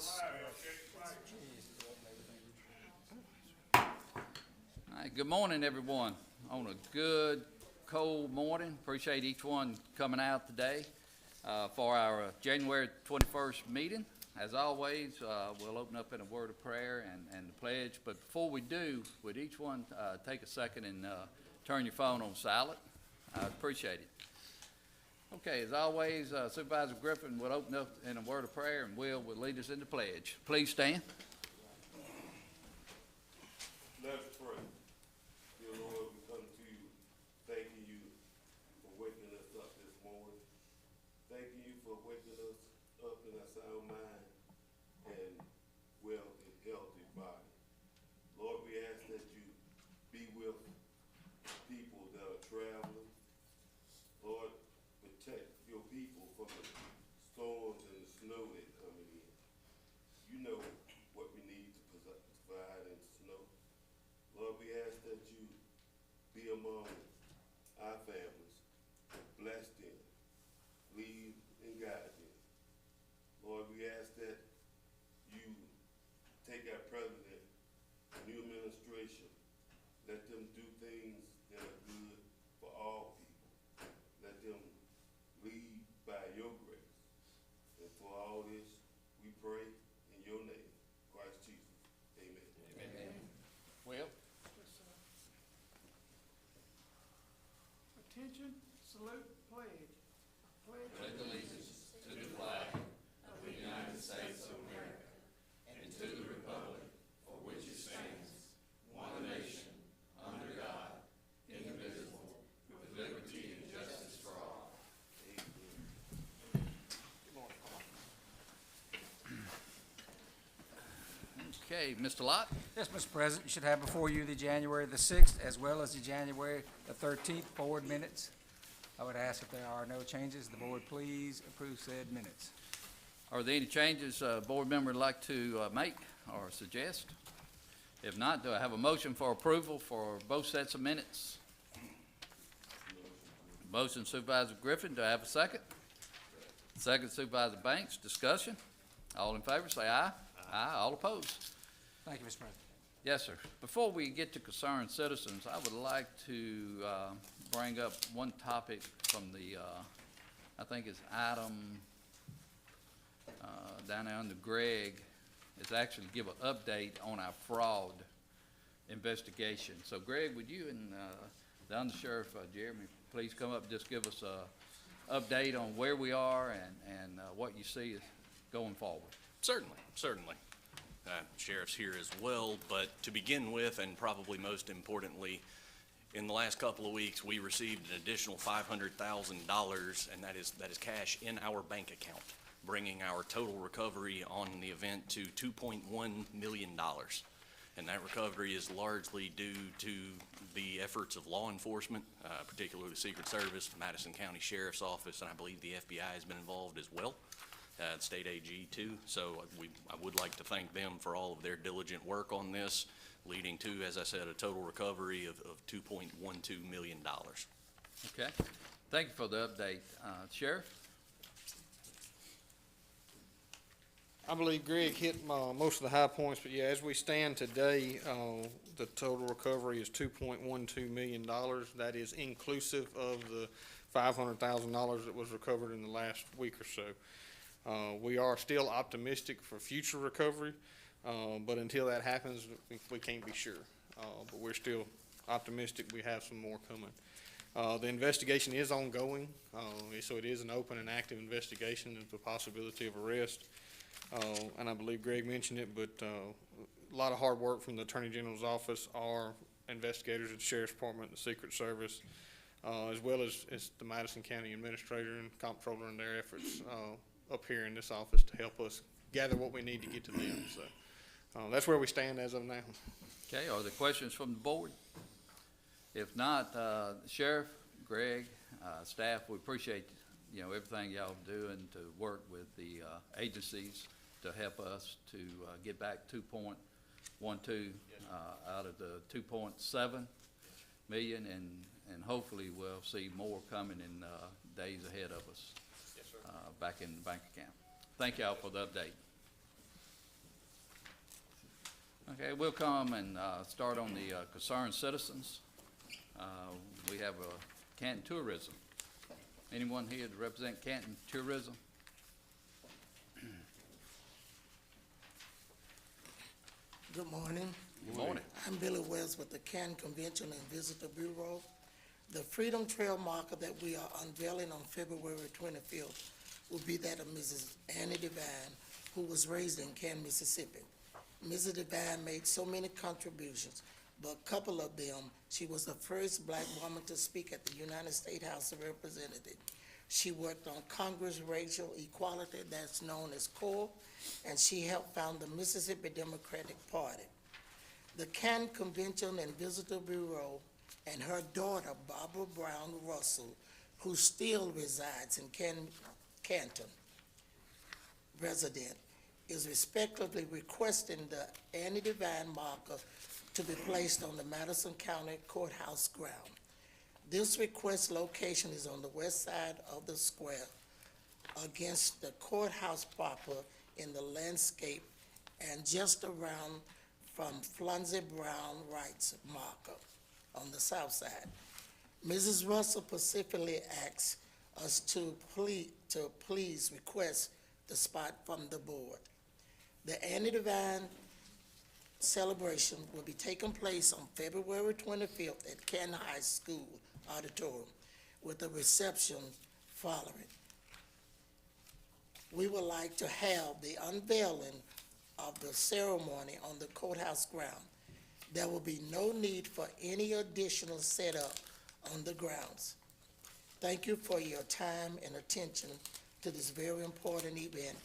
allegiance. All right, good morning, everyone. On a good, cold morning. Appreciate each one coming out today for our January 21st meeting. As always, we'll open up in a word of prayer and the pledge. But before we do, would each one take a second and turn your phone on silent? I'd appreciate it. Okay, as always, Supervisor Griffin will open up in a word of prayer, and Will lead us in the pledge. Please stand. Let us pray. Dear Lord, we come to you, thanking you for waking us up this morning. Thanking you for waking us up in a sound mind and well and healthy body. Lord, we ask that you be with people that are traveling. Lord, protect your people from the storms and the snow that coming in. You know what we need to provide in snow. Lord, we ask that you be among our families, bless them, lead and guide them. Lord, we ask that you take our president, new administration, let them do things that are good for all people. Let them lead by your grace. And for all this, we pray in your name, Christ Jesus. Amen. Amen. Will? Attention, salute, pledge. Pledge Allegiance to the flag of the United States of America and to the republic for which it stands, one nation, under God, indivisible, with liberty and justice for all. Okay, Mr. Lott? Yes, Mr. President, you should have before you the January the 6th as well as the January the 13th board minutes. I would ask if there are no changes, the board please approve said minutes. Are there any changes a board member would like to make or suggest? If not, do I have a motion for approval for both sets of minutes? Motion Supervisor Griffin, do I have a second? Second Supervisor Banks, discussion. All in favor, say aye. Aye. All opposed? Thank you, Mr. President. Yes, sir. Before we get to concerned citizens, I would like to bring up one topic from the, I think it's item down there under Greg, is actually give an update on our fraud investigation. So Greg, would you and the Undersheriff Jeremy please come up and just give us a update on where we are and what you see is going forward? Certainly. Sheriff's here as well, but to begin with, and probably most importantly, in the last couple of weeks, we received an additional $500,000, and that is cash in our bank account, bringing our total recovery on the event to $2.1 million. And that recovery is largely due to the efforts of law enforcement, particularly the Secret Service, Madison County Sheriff's Office, and I believe the FBI has been involved as well. The state AG too. So I would like to thank them for all of their diligent work on this, leading to, as I said, a total recovery of $2.12 million. Okay. Thank you for the update. Sheriff? I believe Greg hit most of the high points, but yeah, as we stand today, the total recovery is $2.12 million. That is inclusive of the $500,000 that was recovered in the last week or so. We are still optimistic for future recovery, but until that happens, we can't be sure. But we're still optimistic we have some more coming. The investigation is ongoing, so it is an open and active investigation with the possibility of arrest. And I believe Greg mentioned it, but a lot of hard work from the Attorney General's office, our investigators at the Sheriff's Department, the Secret Service, as well as the Madison County Administrator and Comptroller in their efforts up here in this office to help us gather what we need to get to them. So that's where we stand as of now. Okay, are there questions from the board? If not, Sheriff, Greg, staff, we appreciate, everything y'all doing to work with the agencies to help us to get back 2.12 out of the 2.7 million, and hopefully we'll see more coming in days ahead of us. Yes, sir. Back in the bank account. Thank y'all for the update. Okay, we'll come and start on the concerned citizens. We have Canton Tourism. Anyone here to represent Canton Tourism? Good morning. Good morning. I'm Billy Wells with the Canton Convention and Visitor Bureau. The Freedom Trail marker that we are unveiling on February 25th will be that of Mrs. Annie Devine, who was raised in Canton, Mississippi. Mrs. Devine made so many contributions, but a couple of them, she was the first black woman to speak at the United States House of Representatives. She worked on Congress racial equality, that's known as CORE, and she helped found the Mississippi Democratic Party. The Canton Convention and Visitor Bureau and her daughter, Barbara Brown Russell, who still resides in Canton, resident, is respectively requesting the Annie Devine marker to be placed on the Madison County Courthouse ground. This request location is on the west side of the square against the courthouse proper in the landscape and just around from Flunzy Brown Wright's marker on the south side. Mrs. Russell specifically asks us to please request the spot from the board. The Annie Devine celebration will be taking place on February 25th at Canton High School Auditorium with a reception following. We would like to have the unveiling of the ceremony on the courthouse ground. There will be no need for any additional setup on the grounds. Thank you for your time and attention to this very important event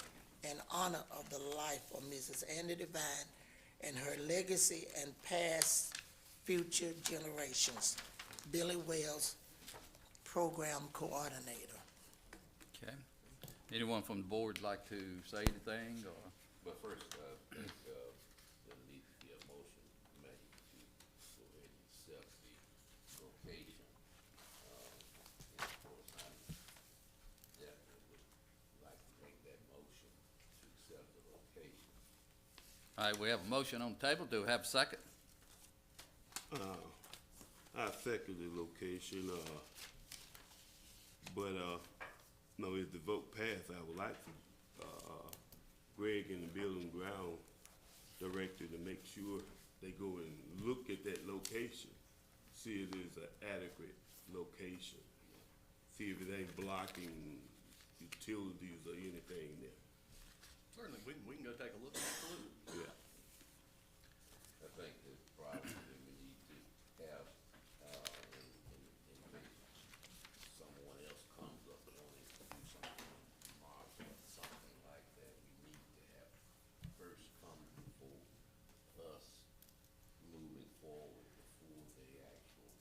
in honor of the life of Mrs. Annie Devine and her legacy and past future generations. Billy Wells, Program Coordinator. Okay. Anyone from the board like to say anything, or? But first, I think, there needs to be a motion made to go ahead and accept the location. And of course, I definitely would like to make that motion to accept the location. All right, we have a motion on the table. Do we have a second? I second the location, but, no, if the vote passed, I would like to, Greg and the Building Ground Director to make sure they go and look at that location, see if it is an adequate location, see if it ain't blocking utilities or anything there. Certainly, we can go take a look, absolutely. Yeah. I think that probably we need to have, in case someone else comes up and wants to do something, mark or something like that, we need to have first come before us moving forward before the actual,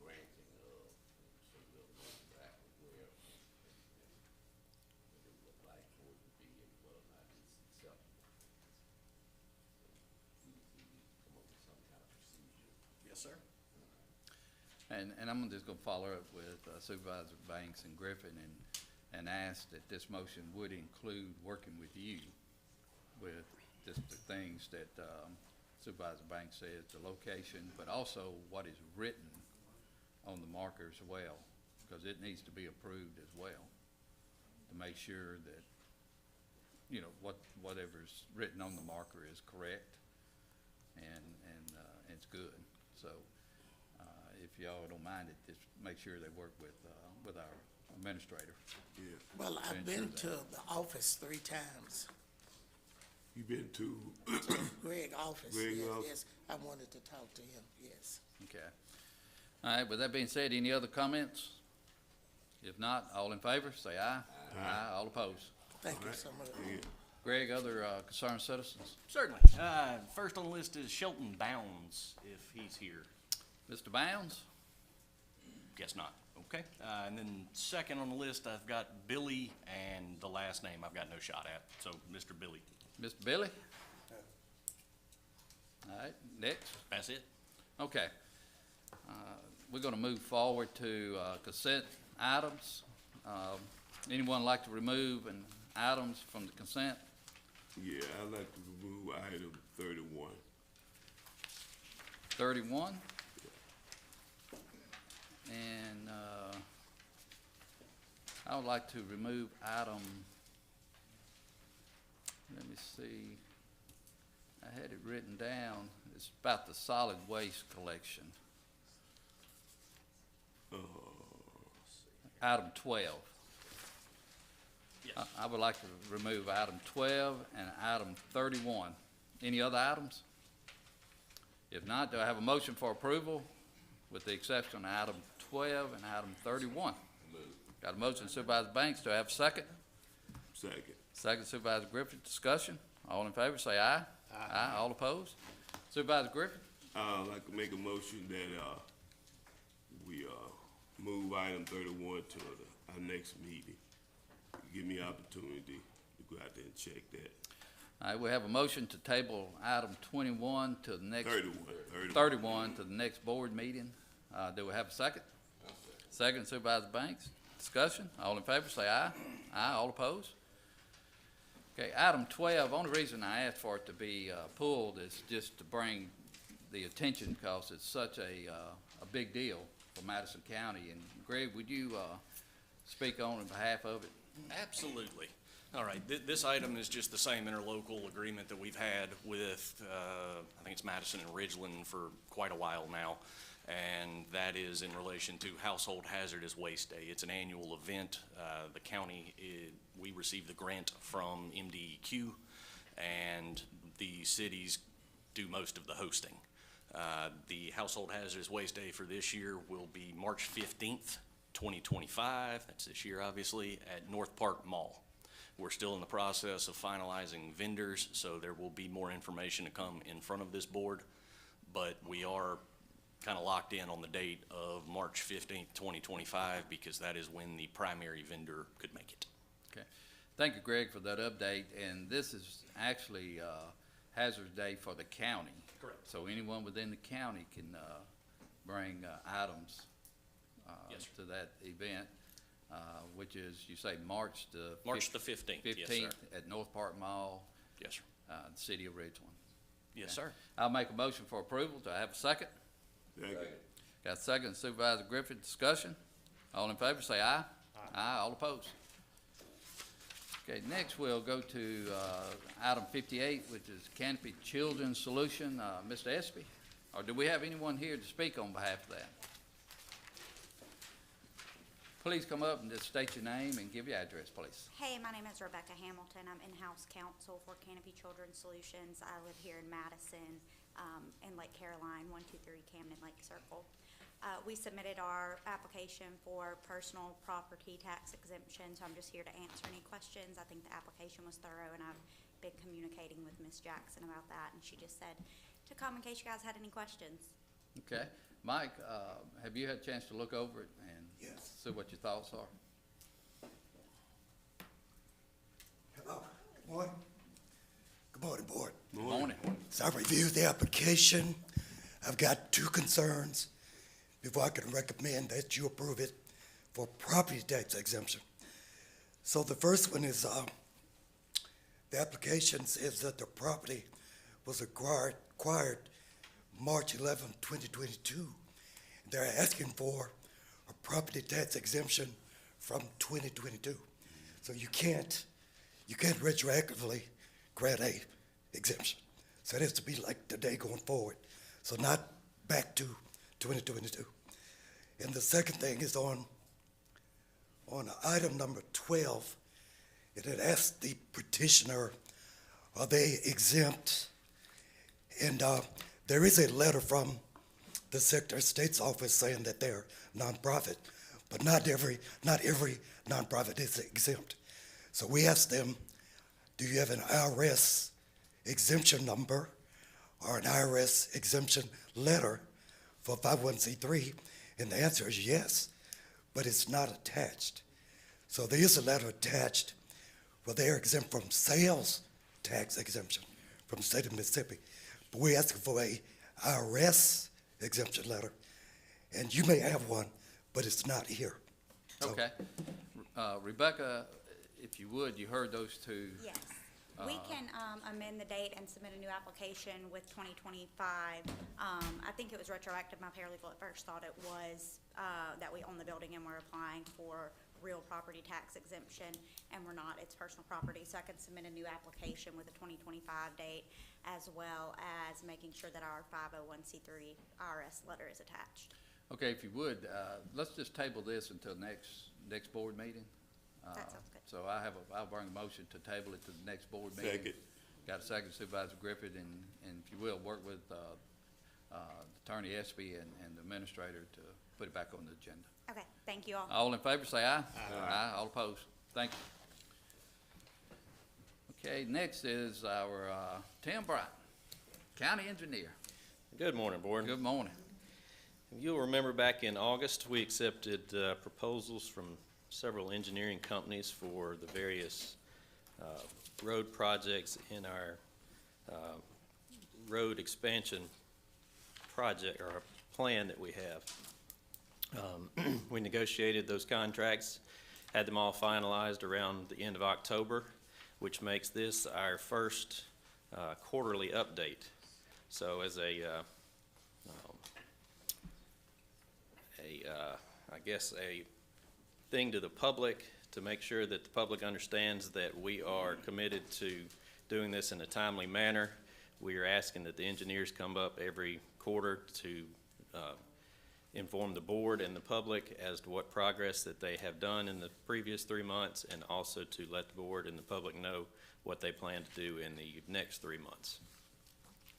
granting of, so we'll know exactly where and what it would like for it to be and whether or not it's acceptable. So we need to come up with some kind of procedure. Yes, sir. And I'm just gonna follow up with Supervisor Banks and Griffin and ask that this motion would include working with you with just the things that Supervisor Banks says, the location, but also what is written on the marker as well, because it needs to be approved as well, to make sure that, you know, whatever's written on the marker is correct and it's good. So, if y'all don't mind it, just make sure they work with our administrator. Yeah. Well, I've ensure been that. to the office 3 times. You been to, Greg office, Greg yes, office? yes. I wanted to talk to him, yes. Okay. All right, with that being said, any other comments? If not, all in favor, say aye. Aye. All opposed. Thank you so much. yeah, Greg, other concerned citizens? Certainly. First on the list is Shelton Bounds, if he's here. Mr. Bounds? Guess not. Okay. And then second on the list, I've got Billy, and the last name I've got no shot at. So, Mr. Billy. Mr. Billy? All right, next. That's it. Okay. We're gonna move forward to consent items. Anyone like to remove items from the consent? Yeah, I'd like to remove item 31. 31. And, I would like to remove item, let me see, I had it written down, it's about the solid waste collection. Item 12. Yes. I would like to remove item 12 and item 31. Any other items? If not, do I have a motion for approval with the exception of item 12 and item 31? Got a motion Supervisor Banks, do I have a second? Second. Second Supervisor Griffin, discussion. All in favor, say aye. Aye. All opposed? Supervisor Griffin? I'd like to make a motion that, we, move item 31 to our next meeting. Give me opportunity to go out there and check that. All right, we have a motion to table item 21 to the next. 31. 31 to the next board meeting. Do we have a second? Second Supervisor Banks. Discussion. All in favor, say aye. Aye. All opposed? Okay, item 12, only reason I asked for it to be pulled is just to bring the attention because it's such a big deal for Madison County. And Greg, would you speak on behalf of it? Absolutely. All right, this item is just the same interlocal agreement that we've had with, I think it's Madison and Ridgeland for quite a while now. And that is in relation to Household Hazardous Waste Day. It's an annual event. The county, we receive the grant from MDEQ, and the cities do most of the hosting. The Household Hazardous Waste Day for this year will be March 15th, 2025. That's this year, obviously, at North Park Mall. We're still in the process of finalizing vendors, so there will be more information to come in front of this board, but we are kind of locked in on the date of March 15th, 2025, because that is when the primary vendor could make it. Okay. Thank you, Greg, for that update. And this is actually Hazard Day for the county. Correct. So anyone within the county can bring items Yes, sir. to that event, which is, you say, March the March the 15th, yes, sir. 15th at North Park Mall, Yes, sir. the city of Ridgeland. Yes, sir. I'll make a motion for approval. Do I have a second? Second. Got a second, Supervisor Griffin, discussion. All in favor, say aye. Aye. All opposed? Okay, next we'll go to item 58, which is Canopy Children's Solution. Mr. Espy, or do we have anyone here to speak on behalf of that? Please come up and just state your name and give your address, please. Hey, my name is Rebecca Hamilton. I'm in-house counsel for Canopy Children's Solutions. I live here in Madison, in Lake Caroline, 123 Camden Lake Circle. We submitted our application for personal property tax exemption, so I'm just here to answer any questions. I think the application was thorough, and I've been communicating with Ms. Jackson about that, and she just said to come in case you guys had any questions. Okay. Mike, have you had a chance to look over it and Yes. see what your thoughts are? Hello, good morning. Good morning, Board. Morning. So I reviewed the application. I've got two concerns before I can recommend that you approve it for property tax exemption. So the first one is, the application says that the property was acquired March 11, 2022. They're asking for a property tax exemption from 2022. So you can't retroactively grant a exemption. So it has to be like today going forward. So not back to 2022. And the second thing is on item number 12, it had asked the petitioner, are they exempt? And there is a letter from the Secretary of State's office saying that they're nonprofit, but not every nonprofit is exempt. So we asked them, do you have an IRS exemption number or an IRS exemption letter for 501c3? And the answer is yes, but it's not attached. So there is a letter attached where they are exempt from sales tax exemption from the state of Mississippi. But we're asking for a IRS exemption letter, and you may have one, but it's not here. So- Okay. Rebecca, if you would, you heard those two. Yes. We can amend the date and submit a new application with 2025. I think it was retroactive. My paralegal at first thought it was that we own the building and we're applying for real property tax exemption, and we're not. It's personal property. So I could submit a new application with a 2025 date, as well as making sure that our 501c3 IRS letter is attached. Okay, if you would, let's just table this until next board meeting. That sounds good. So I'll bring a motion to table it to the next board meeting. Second. Got a second, Supervisor Griffith, and if you will, work with Attorney Espy and the administrator to put it back on the agenda. Okay, thank you all. All in favor, say aye. Aye. All opposed. Thank you. Okay, next is our Tim Bright, County Engineer. Good morning, Board. Good morning. You'll remember back in August, we accepted proposals from several engineering companies for the various road projects in our road expansion project, or plan that we have. We negotiated those contracts, had them all finalized around the end of October, which makes this our first quarterly update. So as I guess a thing to the public, to make sure that the public understands that we are committed to doing this in a timely manner. We are asking that the engineers come up every quarter to inform the board and the public as to what progress that they have done in the previous 3 months, and also to let the board and the public know what they plan to do in the next 3 months.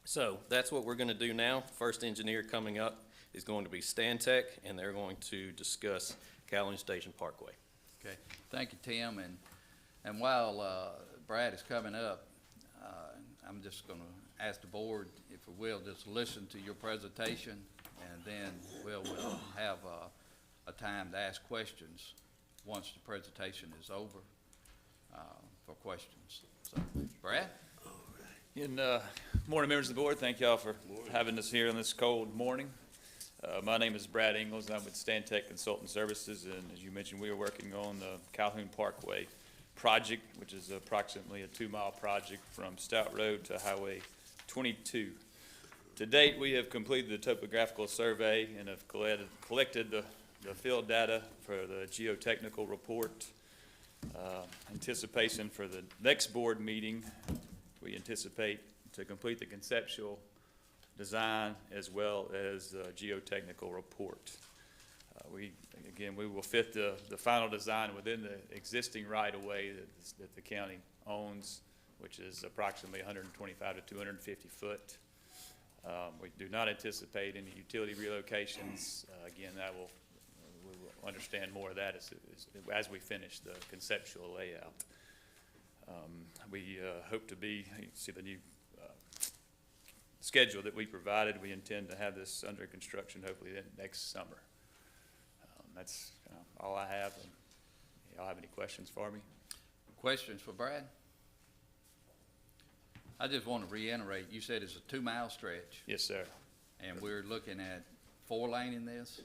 So that's what we're going to do now. First engineer coming up is going to be Stantec, and they're going to discuss Calhoun Station Parkway. Okay, thank you, Tim, and while Brad is coming up, I'm just gonna ask the board, if we will, just listen to your presentation, and then we'll have a time to ask questions once the presentation is over, for questions. So, Brad? Morning, members of the board. Thank y'all for having us here on this cold morning. My name is Brad Ingles. I'm with Stantec Consultant Services, and as you mentioned, we are working on the Calhoun Parkway project, which is approximately a 2-mile project from Stout Road to Highway 22. To date, we have completed the topographical survey and have collected the field data for the geotechnical report. Anticipation for the next board meeting, we anticipate to complete the conceptual design as well as geotechnical report. We will fit the final design within the existing right-of-way that the county owns, which is approximately 125 to 250 foot. We do not anticipate any utility relocations. Again, we will understand more of that as we finish the conceptual layout. We hope to you see the new schedule that we provided. We intend to have this under construction hopefully next summer. That's all I have. Y'all have any questions for me? Questions for Brad? I just want to reiterate, you said it's a 2-mile stretch, Yes, sir. and we're looking at 4-lane in this?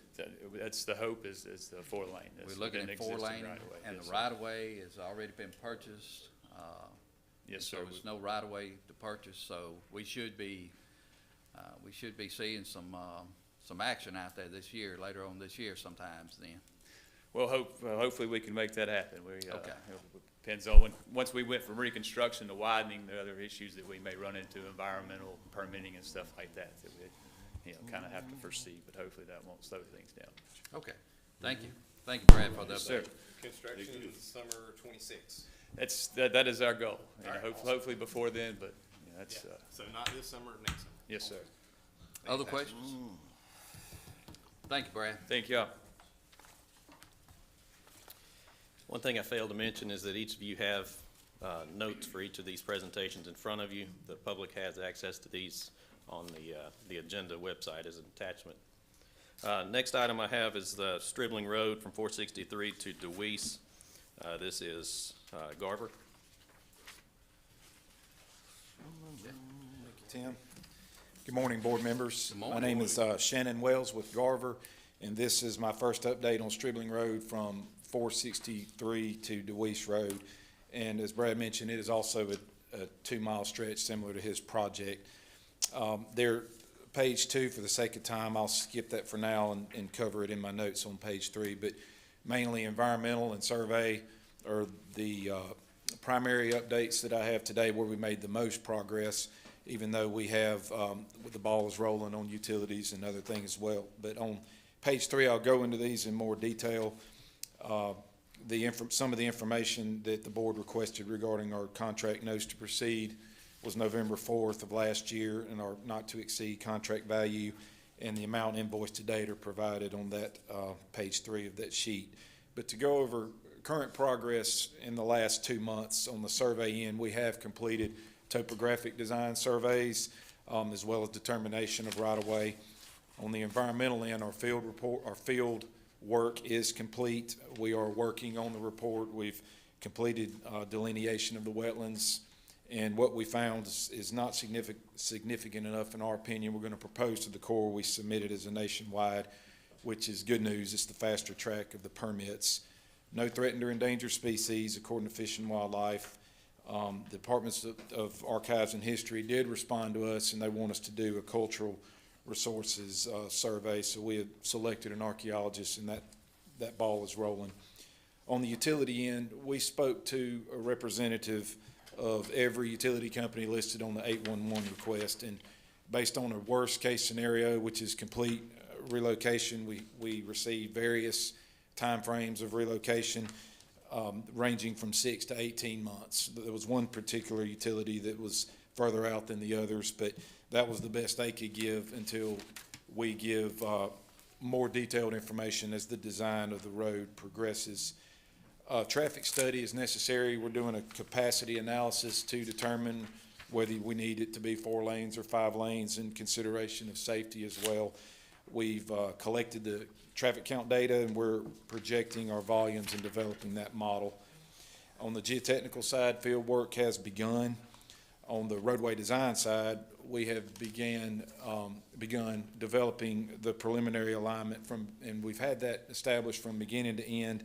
That's the hope is the 4-lane. We're looking at 4-lane, and the right-of-way has already been purchased. Yes, So sir. there's no right-of-way to purchase, so we should be seeing some action out there this year, later on this year sometimes then. Well, hopefully we can make that happen. Okay. It depends on once we went from reconstruction to widening, the other issues that we may run into, environmental permitting and stuff like that we, kind of have to foresee, but hopefully that won't slow things down. Okay, thank you. Thank you, Brad, for the Yes, sir. update. Construction summer 26. That is our goal. All right, Hopefully before then, but that's, Yeah. So not this summer, next summer. yes, sir. Other questions? Thank you, Brad. Thank y'all. One thing I failed to mention is that each of you have notes for each of these presentations in front of you. The public has access to these on the agenda website as an attachment. Next item I have is the Stribling Road from 463 to DeWeese. This is Garver. Thank you, Tim. Good morning, board members. Good morning. My name is Shannon Wells with Garver, and this is my first update on Stribling Road from 463 to DeWeese Road. And as Brad mentioned, it is also a 2-mile stretch similar to his project. There, page 2, for the sake of time, I'll skip that for now and cover it in my notes on page 3, but mainly environmental and survey are the primary updates that I have today where we made the most progress, even though we have, the ball is rolling on utilities and other things as well. But on page 3, I'll go into these in more detail. Some of the information that the board requested regarding our contract notice to proceed was November 4th of last year, and our not-to-exceed contract value and the amount invoiced to date are provided on that page 3 of that sheet. But to go over current progress in the last 2 months on the survey end, we have completed topographic design surveys as well as determination of right-of-way. On the environmental end, our field work is complete. We are working on the report. We've completed delineation of the wetlands, and what we found is not significant enough in our opinion. We're going to propose to the Corps. We submitted as a nationwide, which is good news. It's the faster track of the permits. No threatened or endangered species according to Fish and Wildlife. The Departments of Archives and History did respond to us, and they want us to do a cultural resources survey, so we had selected an archaeologist, and that ball is rolling. On the utility end, we spoke to a representative of every utility company listed on the 811 request, and based on a worst case scenario, which is complete relocation, we received various timeframes of relocation ranging from 6 to 18 months. There was one particular utility that was further out than the others, but that was the best they could give until we give more detailed information as the design of the road progresses. Traffic study is necessary. We're doing a capacity analysis to determine whether we need it to be 4 lanes or 5 lanes in consideration of safety as well. We've collected the traffic count data, and we're projecting our volumes and developing that model. On the geotechnical side, field work has begun. On the roadway design side, we have begun developing the preliminary alignment and we've had that established from beginning to end.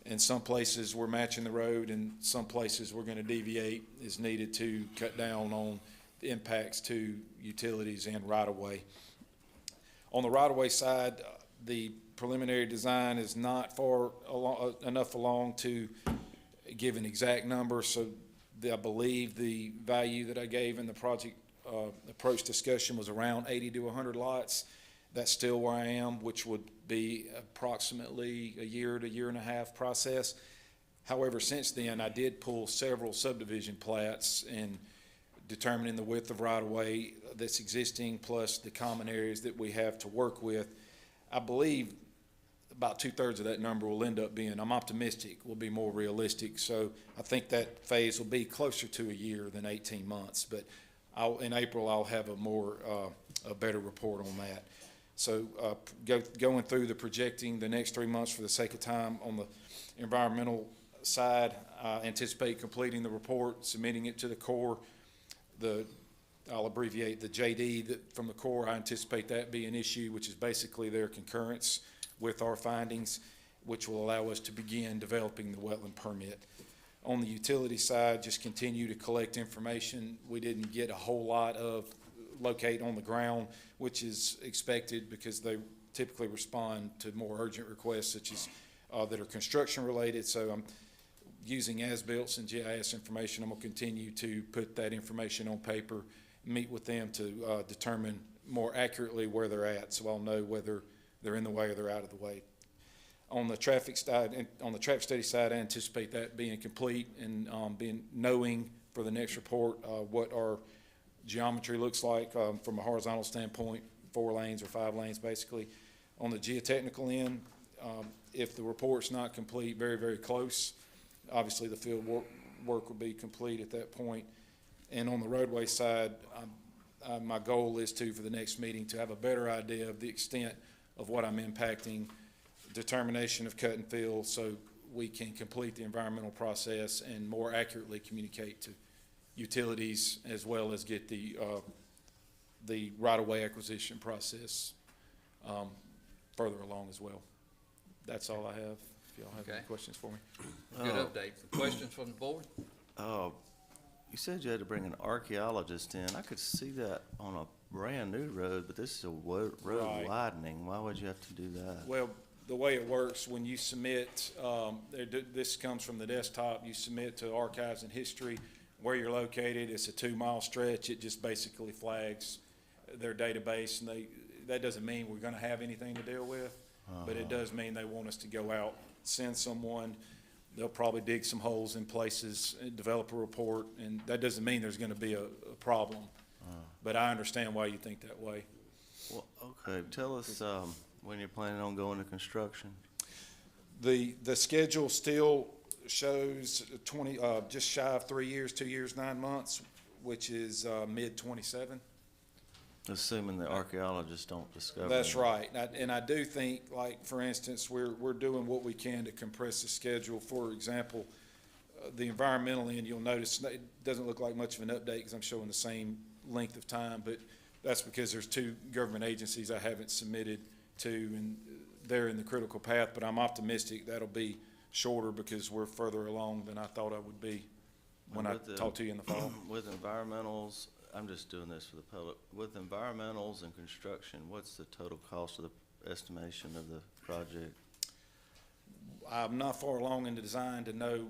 In some places, we're matching the road, and some places we're going to deviate as needed to cut down on the impacts to utilities and right-of-way. On the right-of-way side, the preliminary design is not far enough along to give an exact number, so I believe the value that I gave in the project approach discussion was around 80 to 100 lots. That's still where I am, which would be approximately a year to year and a half process. However, since then, I did pull several subdivision plats and determining the width of right-of-way that's existing, plus the common areas that we have to work with. I believe about 2/3 of that number will end up being, I'm optimistic, will be more realistic. So I think that phase will be closer to a year than 18 months. But in April, I'll have a better report on that. So going through the next 3 months for the sake of time, on the environmental side, I anticipate completing the report, submitting it to the Corps. I'll abbreviate the JD from the Corps. I anticipate that be an issue, which is basically their concurrence with our findings, which will allow us to begin developing the wetland permit. On the utility side, just continue to collect information. We didn't get a whole lot of locate on the ground, which is expected because they typically respond to more urgent requests such as that are construction related. So I'm using as-built and GIS information. I'm going to continue to put that information on paper, meet with them to determine more accurately where they're at, so I'll know whether they're in the way or they're out of the way. On the traffic side, on the traffic study side, I anticipate that being complete and knowing for the next report what our geometry looks like from a horizontal standpoint, 4 lanes or 5 lanes basically. On the geotechnical end, if the report's not complete, very, very close, obviously the field work will be complete at that point. And on the roadway side, my goal is for the next meeting, to have a better idea of the extent of what I'm impacting, determination of cut and fill, so we can complete the environmental process and more accurately communicate to utilities, as well as get the right-of-way acquisition process further along as well. That's all I have. If y'all have any questions for me. Good update. Questions from the board? You said you had to bring an archaeologist in. I could see that on a brand-new road, but this is a road Right. widening. Why would you have to do that? Well, the way it works, when you submit, this comes from the desktop, you submit to Archives and History where you're located. It's a 2-mile stretch. It just basically flags their database, and that doesn't mean we're gonna have anything to deal with, but it does mean they want us to go out, send someone. They'll probably dig some holes in places, and develop a report, and that doesn't mean there's gonna be a problem. But I understand why you think that way. Well, okay, tell us, when you're planning on going to construction. The schedule still shows just shy of 3 years, 2 years, 9 months, which is, mid-27. Assuming the archaeologists don't discover. That's it. right. And I do think, like, for instance, we're doing what we can to compress the schedule. For example, the environmental end, you'll notice, it doesn't look like much of an update because I'm showing the same length of time, but that's because there's 2 government agencies I haven't submitted to, and they're in the critical path, but I'm optimistic that'll be shorter because we're further along than I thought I would be when I With the- talked to you in the fall. With environmentals, I'm just doing this for the public. With environmentals and construction, what's the total cost of the estimation of the project? I'm not far along in the design to know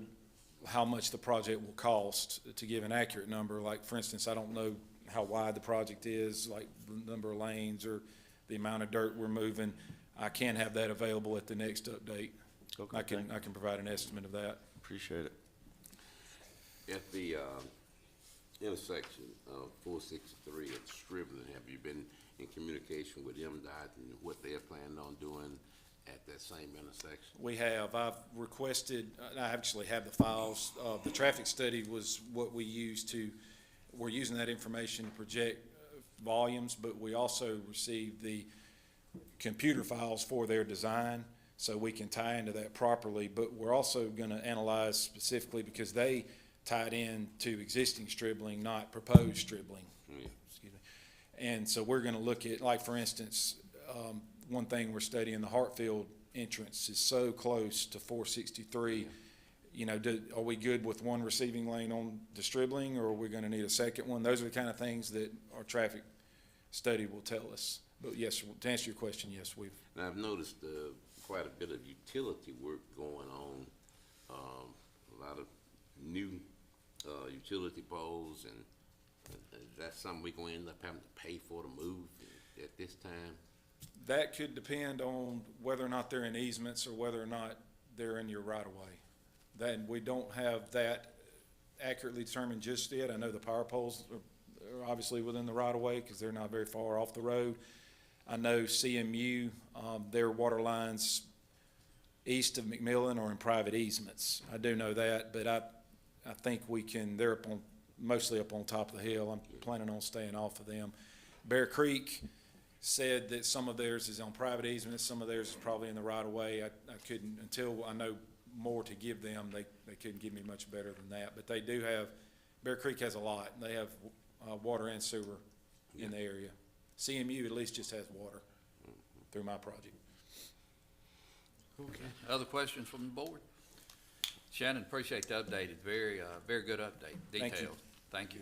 how much the project will cost to give an accurate number. Like, for instance, I don't know how wide the project is, like the number of lanes or the amount of dirt we're moving. I can have that available at the next update. Okay, I can provide an estimate of that. Appreciate it. At the intersection of 463 at Scribbling, have you been in communication with MDOT and what they're planning on doing at that same intersection? We have. I've requested, I actually have the files. The traffic study was what we used we're using that information to project volumes, but we also received the computer files for their design, so we can tie into that properly. But we're also gonna analyze specifically because they tied in to existing stribling, not proposed stribling. Yeah. Excuse me. And so we're gonna look at, like, for instance, one thing we're studying, the Hartfield entrance is so close to 463. You know, are we good with one receiving lane on the stribling, or are we gonna need a second one? Those are the kind of things that our traffic study will tell us. But yes, to answer your question, yes, Now, I've noticed quite a bit of utility work going on, a lot of new utility poles, and is that something we're going to end up having to pay for to move at this time? that could depend on whether or not they're in easements or whether or not they're in your right-of-way. Then we don't have that accurately determined just yet. I know the power poles are obviously within the right-of-way because they're not very far off the road. I know CMU, their water lines east of McMillan are in private easements. I do know that, but I think we can, they're mostly up on top of the hill. I'm planning on staying off of them. Bear Creek said that some of theirs is on private easements, some of theirs is probably in the right-of-way. I couldn't, until I know more to give them, they couldn't give me much better than that. But they do have, Bear Creek has a lot. They have water and sewer in the area. CMU at least just has water through my project. Okay. Other questions from the board? Shannon, appreciate the updated, very good update, Thank you. detailed. Thank you.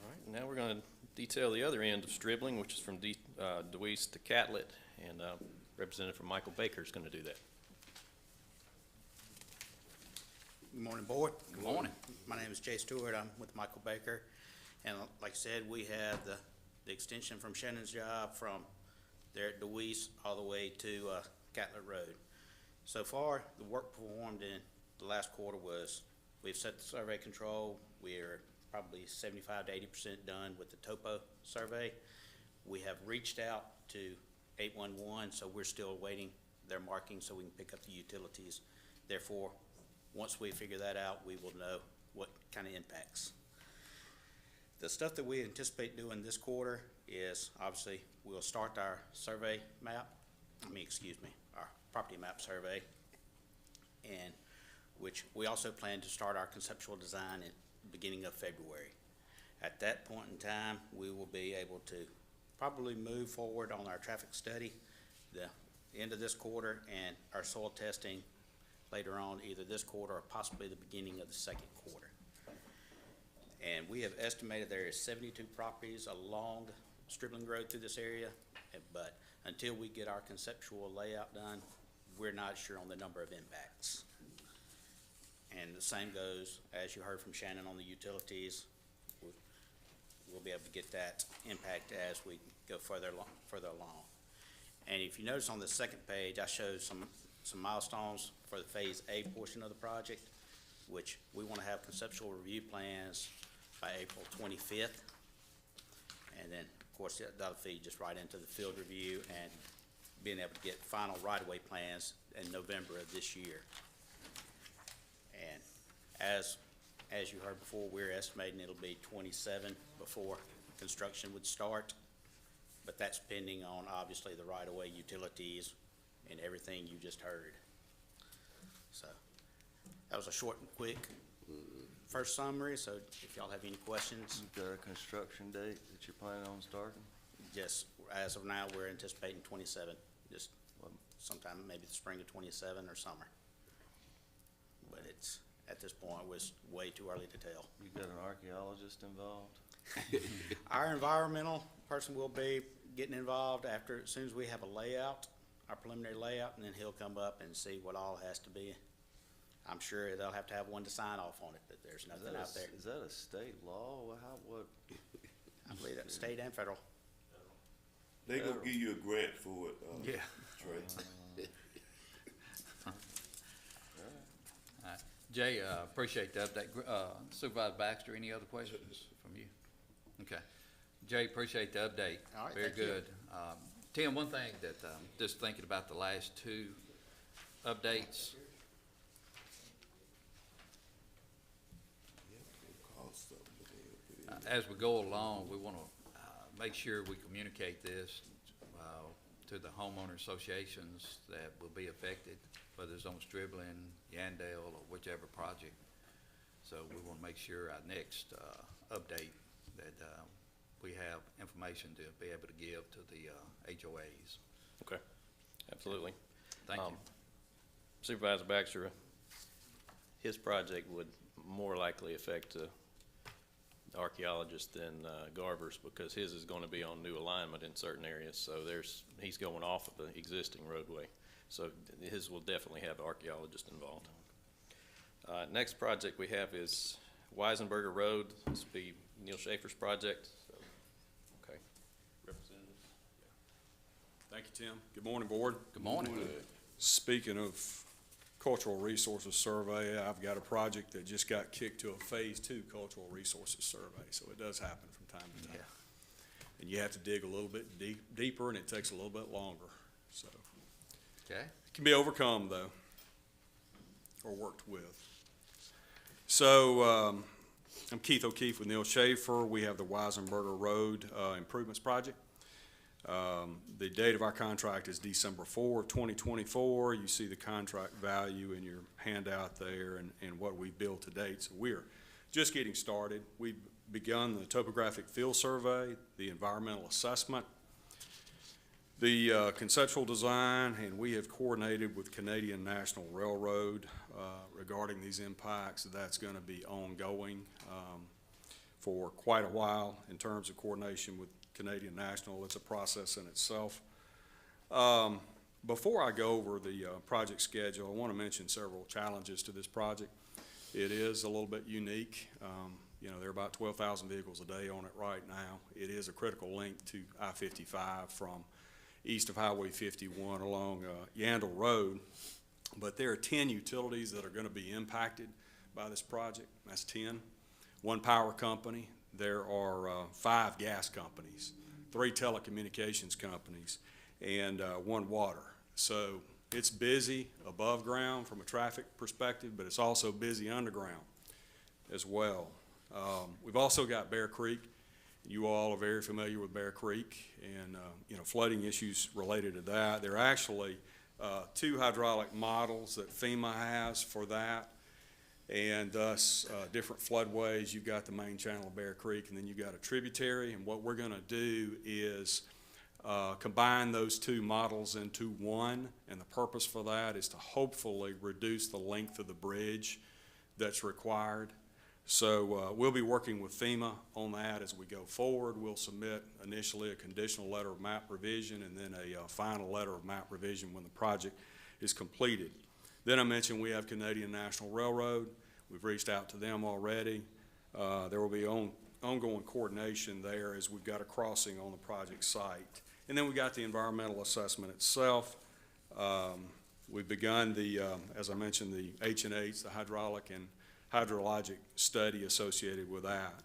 All right, now we're going to detail the other end of Stribling, which is from Deweese to Catlett, and Representative Michael Baker is going to do that. Good morning, Board. Good morning. My name is Jay Stewart. I'm with Michael Baker. And like I said, we have the extension from Shannon's job from there at Deweese all the way to Catlett Road. So far, the work performed in the last quarter was, we've set the survey control. We're probably 75 to 80% done with the topo survey. We have reached out to 811, so we're still awaiting their marking so we can pick up the utilities. Therefore, once we figure that out, we will know what kind of impacts. The stuff that we anticipate doing this quarter is, obviously, we'll start our survey map, our property map survey, and which we also plan to start our conceptual design at the beginning of February. At that point in time, we will be able to probably move forward on our traffic study the end of this quarter and our soil testing later on, either this quarter or possibly the beginning of the second quarter. And we have estimated there is 72 properties along Stribling Road through this area, but until we get our conceptual layout done, we're not sure on the number of impacts. And the same goes, as you heard from Shannon on the utilities, we'll be able to get that impact as we go further along. And if you notice on the second page, I showed some milestones for the Phase A portion of the project, which we want to have conceptual review plans by April 25th. And then, of course, that'll feed just right into the field review and being able to get final right-of-way plans in November of this year. And as you heard before, we're estimating it'll be 27 before construction would start, but that's pending on, obviously, the right-of-way utilities and everything you just heard. So, that was a short and quick first summary, so if y'all have any questions. You've got a construction date that you're planning on starting? Just, as of now, we're anticipating 27, just sometime maybe the spring of 27 or summer. But it's, at this point, it was way too early to tell. You got an archaeologist involved? Our environmental person will be getting involved after, as soon as we have a layout, our preliminary layout, and then he'll come up and see what all has to be. I'm sure they'll have to have one to sign off on it, that there's nothing out there. Is that a state law? What? I believe that's state and federal. They gonna give you a grant for it, Yeah. Trey. All right. Jay, appreciate the update. Supervisor Baxter, any other questions from you? Okay. Jay, appreciate the update. All right, Very thank you. good. Tim, one thing that, just thinking about the last two updates, as we go along, we want to make sure we communicate this to the homeowner associations that will be affected, whether it's on Stribling, Yandell, or whichever project. So we want to make sure our next update that we have information to be able to give to the HOAs. Okay, absolutely. Thank you. Supervisor Baxter, his project would more likely affect archaeologist than Garver's, because his is going to be on new alignment in certain areas. So he's going off of the existing roadway. So his will definitely have archaeologists involved. Next project we have is Weisenberger Road. This will be Neil Schaefer's project. So, okay. Representatives. Thank you, Tim. Good morning, Board. Good morning. Speaking of Cultural Resources Survey, I've got a project that just got kicked to a Phase 2 Cultural Resources Survey, so it does happen from time to time. Yeah. And you have to dig a little bit deeper, and it takes a little bit longer, so. Okay. It can be overcome, though, or worked with. So, I'm Keith O'Keefe with Neil Schaefer. We have the Weisenberger Road Improvements Project. The date of our contract is December 4 of 2024. You see the contract value in your handout there and what we've built to date. So we're just getting started. We've begun the topographic field survey, the environmental assessment, the conceptual design, and we have coordinated with Canadian National Railroad regarding these impacts. That's going to be ongoing for quite a while in terms of coordination with Canadian National. It's a process in itself. Before I go over the project schedule, I want to mention several challenges to this project. It is a little bit unique. You know, there are about 12,000 vehicles a day on it right now. It is a critical link to I-55 from east of Highway 51 along Yandell Road. But there are 10 utilities that are going to be impacted by this project. That's 10. One power company. There are 5 gas companies, 3 telecommunications companies, and 1 water. So it's busy above ground from a traffic perspective, but it's also busy underground as well. We've also got Bear Creek. You all are very familiar with Bear Creek and you know, flooding issues related to that. There are actually 2 hydraulic models that FEMA has for that. And thus, different floodways. You've got the main channel of Bear Creek, and then you've got a tributary. And what we're going to do is combine those two models into one, and the purpose for that is to hopefully reduce the length of the bridge that's required. So we'll be working with FEMA on that as we go forward. We'll submit initially a conditional letter of map revision and then a final letter of map revision when the project is completed. Then I mentioned we have Canadian National Railroad. We've reached out to them already. There will be ongoing coordination there as we've got a crossing on the project site. And then we got the environmental assessment itself. We've begun the, as I mentioned, the H&H, the hydraulic and hydrologic study associated with that.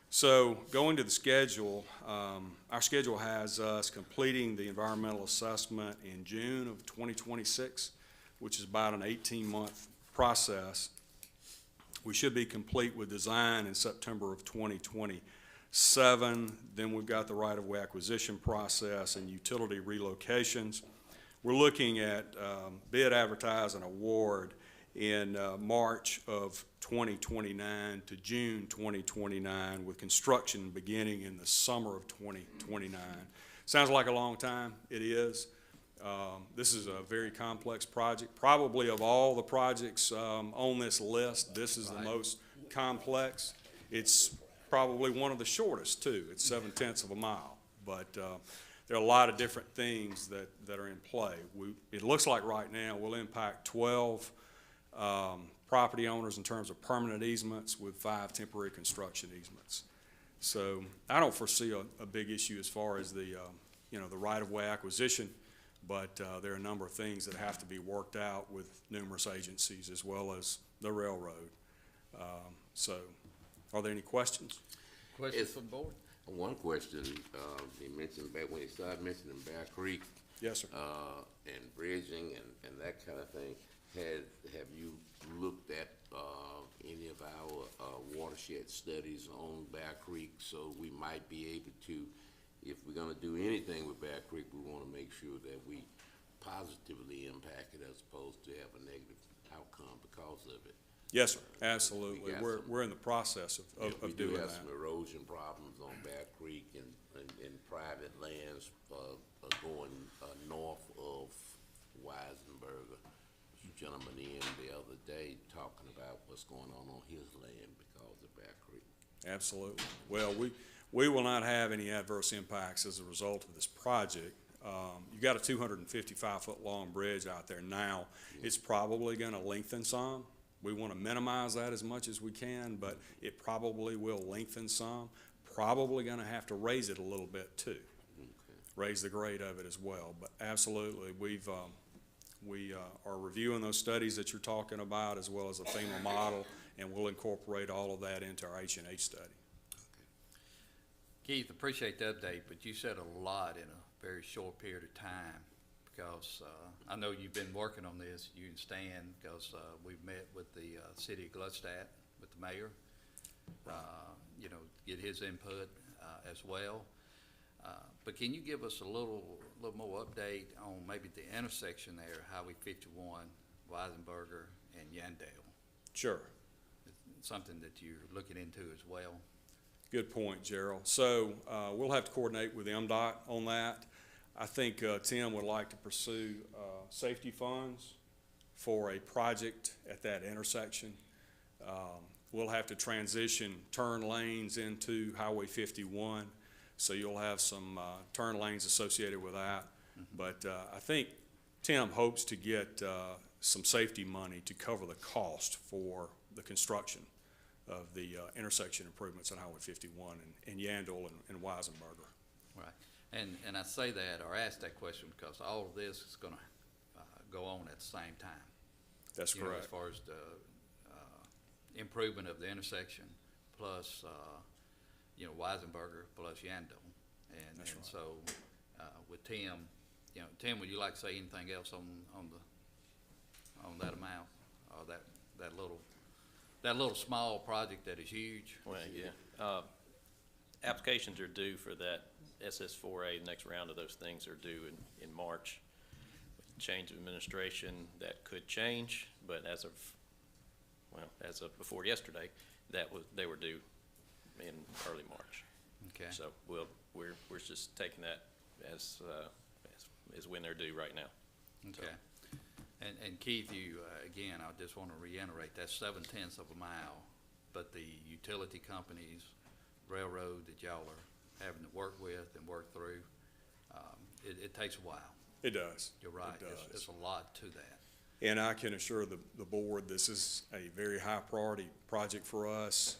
So going to the schedule, our schedule has us completing the environmental assessment in June of 2026, which is about an 18-month process. We should be complete with design in September of 2027. Then we've got the right-of-way acquisition process and utility relocations. We're looking at bid, advertise, and award in March of 2029 to June 2029, with construction beginning in the summer of 2029. Sounds like a long time. It is. This is a very complex project. Probably of all the projects on this list, this is the most complex. It's probably one of the shortest, too. It's 7/10 of a mile. But there are a lot of different things that are in play. It looks like right now we'll impact 12 property owners in terms of permanent easements with 5 temporary construction easements. So I don't foresee a big issue as far as the right-of-way acquisition, but there are a number of things that have to be worked out with numerous agencies as well as the railroad. So are there any questions? Questions from the board? One question, you mentioned back when you started mentioning Bear Creek. Yes, sir. And bridging and that kind of thing. Have you looked at any of our watershed studies on Bear Creek, so we might be able to, if we're gonna do anything with Bear Creek, we wanna make sure that we positively impact it as opposed to have a negative outcome because of it? Yes, sir, absolutely. We're in the process of doing that. We do have some erosion problems on Bear Creek and private lands going north of Weisenberger. Gentleman in the other day talking about what's going on his land because of Bear Creek. Absolutely. Well, we will not have any adverse impacts as a result of this project. You got a 255-foot long bridge out there now. It's probably going to lengthen some. We want to minimize that as much as we can, but it probably will lengthen some. Probably going to have to raise it a little bit too. Raise the grade of it as well. But absolutely, we are reviewing those studies that you're talking about as well as the FEMA model, and we'll incorporate all of that into our H&H study. Keith, appreciate the update, but you said a lot in a very short period of time, because I know you've been working on this, you and Stan, because we've met with the city of Gluckstadt, with the mayor, get his input as well. But can you give us a little more update on maybe the intersection there, Highway 51, Weisenberger, and Yandell? Sure. Something that you're looking into as well. Good point, Gerald. So we'll have to coordinate with MDOT on that. I think Tim would like to pursue safety funds for a project at that intersection. We'll have to transition turn lanes into Highway 51. So you'll have some turn lanes associated with that. Mm-hmm. But I think Tim hopes to get some safety money to cover the cost for the construction of the intersection improvements on Highway 51 and Yandell and Weisenberger. Right. And I say that, or ask that question, because all of this is going to go on at the same time. That's correct. As far as the improvement of the intersection, plus Weisenberger plus Yandell. And right. So, with Tim, Tim, would you like to say anything else on that amount, or that little small project that is huge? Well, yeah. Applications are due for that SS4A. The next round of those things are due in March. With change of administration, that could change, but as of before yesterday, they were due in early March. Okay. So we're just taking that is when they're due right now. Okay. And Keith, you, again, I just want to reiterate, that's 7/10 of a mile, but the utility companies, railroad that y'all are having to work with and work through, it takes a while. It does. You're right. It does. It's a lot to that. And I can assure the board, this is a very high priority project for us.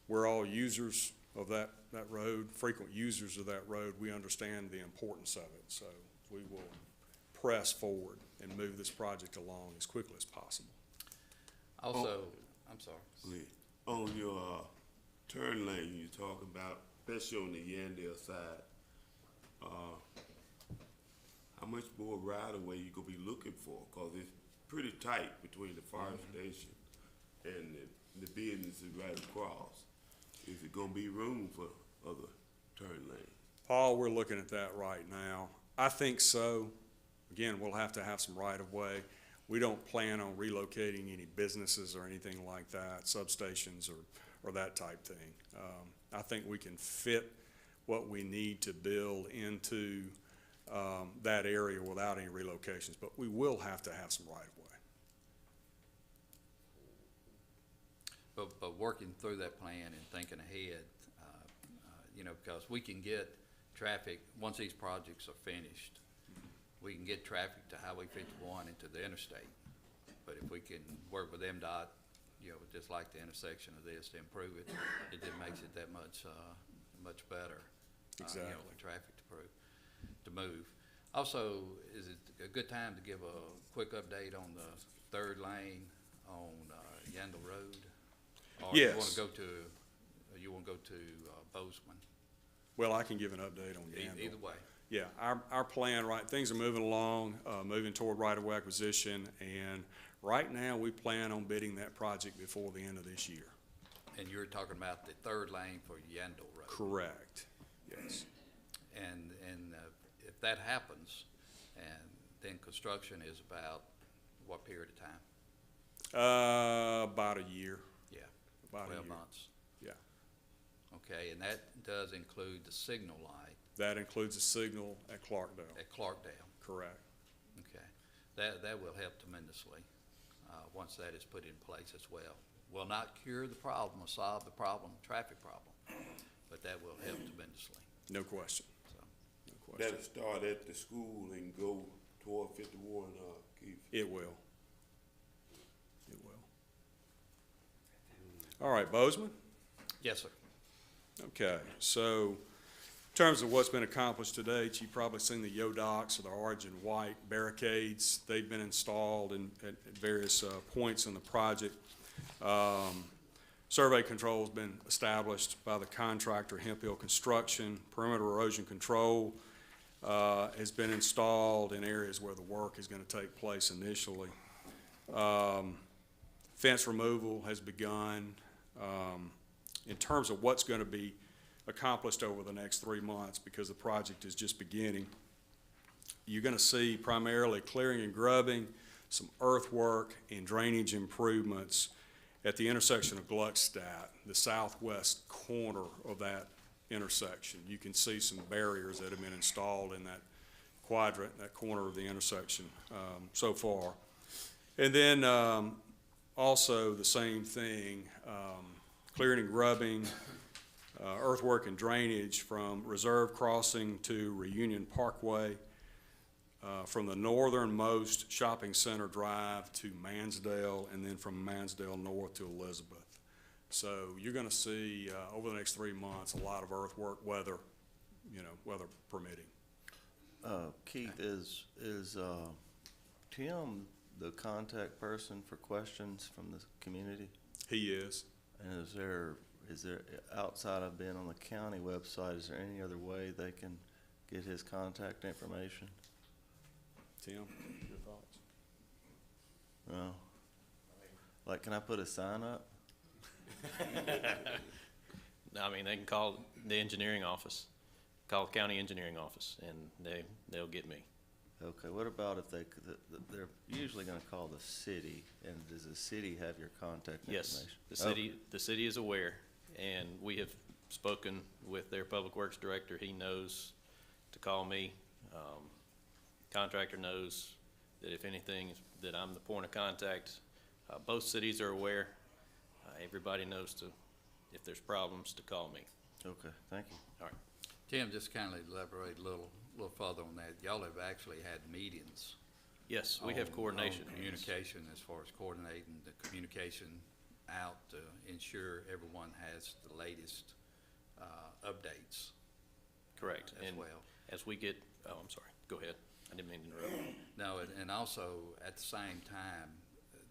We're all users of that road, frequent users of that road. We understand the importance of it, so we will press forward and move this project along as quickly as possible. Also, I'm sorry. On your turn lane you're talking about, especially on the Yandell side, how much more right-of-way you gonna be looking for? Cause it's pretty tight between the fire station and the businesses right across. Is it gonna be room for other turn lanes? Paul, we're looking at that right now. I think so. Again, we'll have to have some right-of-way. We don't plan on relocating any businesses or anything like that, substations or that type thing. I think we can fit what we need to build into that area without any relocations, but we will have to have some right-of-way. But working through that plan and thinking ahead, because we can get traffic, once these projects are finished, we can get traffic to Highway 51 into the interstate. But if we can work with MDOT, just like the intersection of this, to improve it, it just makes it that much, much better. Exactly. For traffic to move. Also, is it a good time to give a quick update on the third lane on Yandell Road? Or Yes. you wanna go to Bozeman? Well, I can give an update on Yandell. Either way. Yeah, our plan, right, things are moving along, moving toward right-of-way acquisition, and right now, we plan on bidding that project before the end of this year. And you're talking about the third lane for Yandell Road? Correct, yes. And if that happens, and then construction is about what period of time? About a year. Yeah, About a 12 year. months. Yeah. Okay, and that does include the signal light That includes a signal at Clarkdale. at Clarkdale. Correct. Okay, that will help tremendously, once that is put in place as well. Will not cure the problem or solve the problem, traffic problem, but that will help tremendously, No question. so. No question. That'll start at the school and go toward 51, Keith. It will. It will. All right, Bozeman? Yes, sir. Okay, so in terms of what's been accomplished to date, you've probably seen the Yodocs or the orange and white barricades. They've been installed at various points in the project. Survey control's been established by the contractor, Hemp Hill Construction. Perimeter erosion control has been installed in areas where the work is going to take place initially. Fence removal has begun. In terms of what's going to be accomplished over the next 3 months, because the project is just beginning, you're going to see primarily clearing and grubbing, some earthwork and drainage improvements at the intersection of Gluckstadt, the southwest corner of that intersection. You can see some barriers that have been installed in that quadrant, that corner of the intersection so far. And then also the same thing, clearing and grubbing, earthwork and drainage from Reserve Crossing to Reunion Parkway, from the northernmost shopping center drive to Mansdale, and then from Mansdale north to Elizabeth. So you're gonna see, over the next 3 months, a lot of earthwork, weather permitting. Keith, is Tim the contact person for questions from the community? He is. And is there, outside of being on the county website, is there any other way they can get his contact information? Tim, your thoughts? No. Like, can I put a sign up? I mean, they can call the engineering office, call the county engineering office, and they'll get me. Okay, what about if they're usually gonna call the city, and does the city have your contact Yes, information? the city is aware, and we have spoken with their Public Works Director. He knows to call me. Contractor knows that if anything, that I'm the point of contact. Both cities are aware. Everybody knows to, if there's problems, to call me. Okay, thank you. All right. Tim, just kindly elaborate a little further on that. Y'all have actually had meetings. Yes, we have on coordination. communication, as far as coordinating the communication out to ensure everyone has the latest updates. Correct. As And well. as we get, oh, I'm sorry. Go ahead. I didn't mean to interrupt. No, and also, at the same time,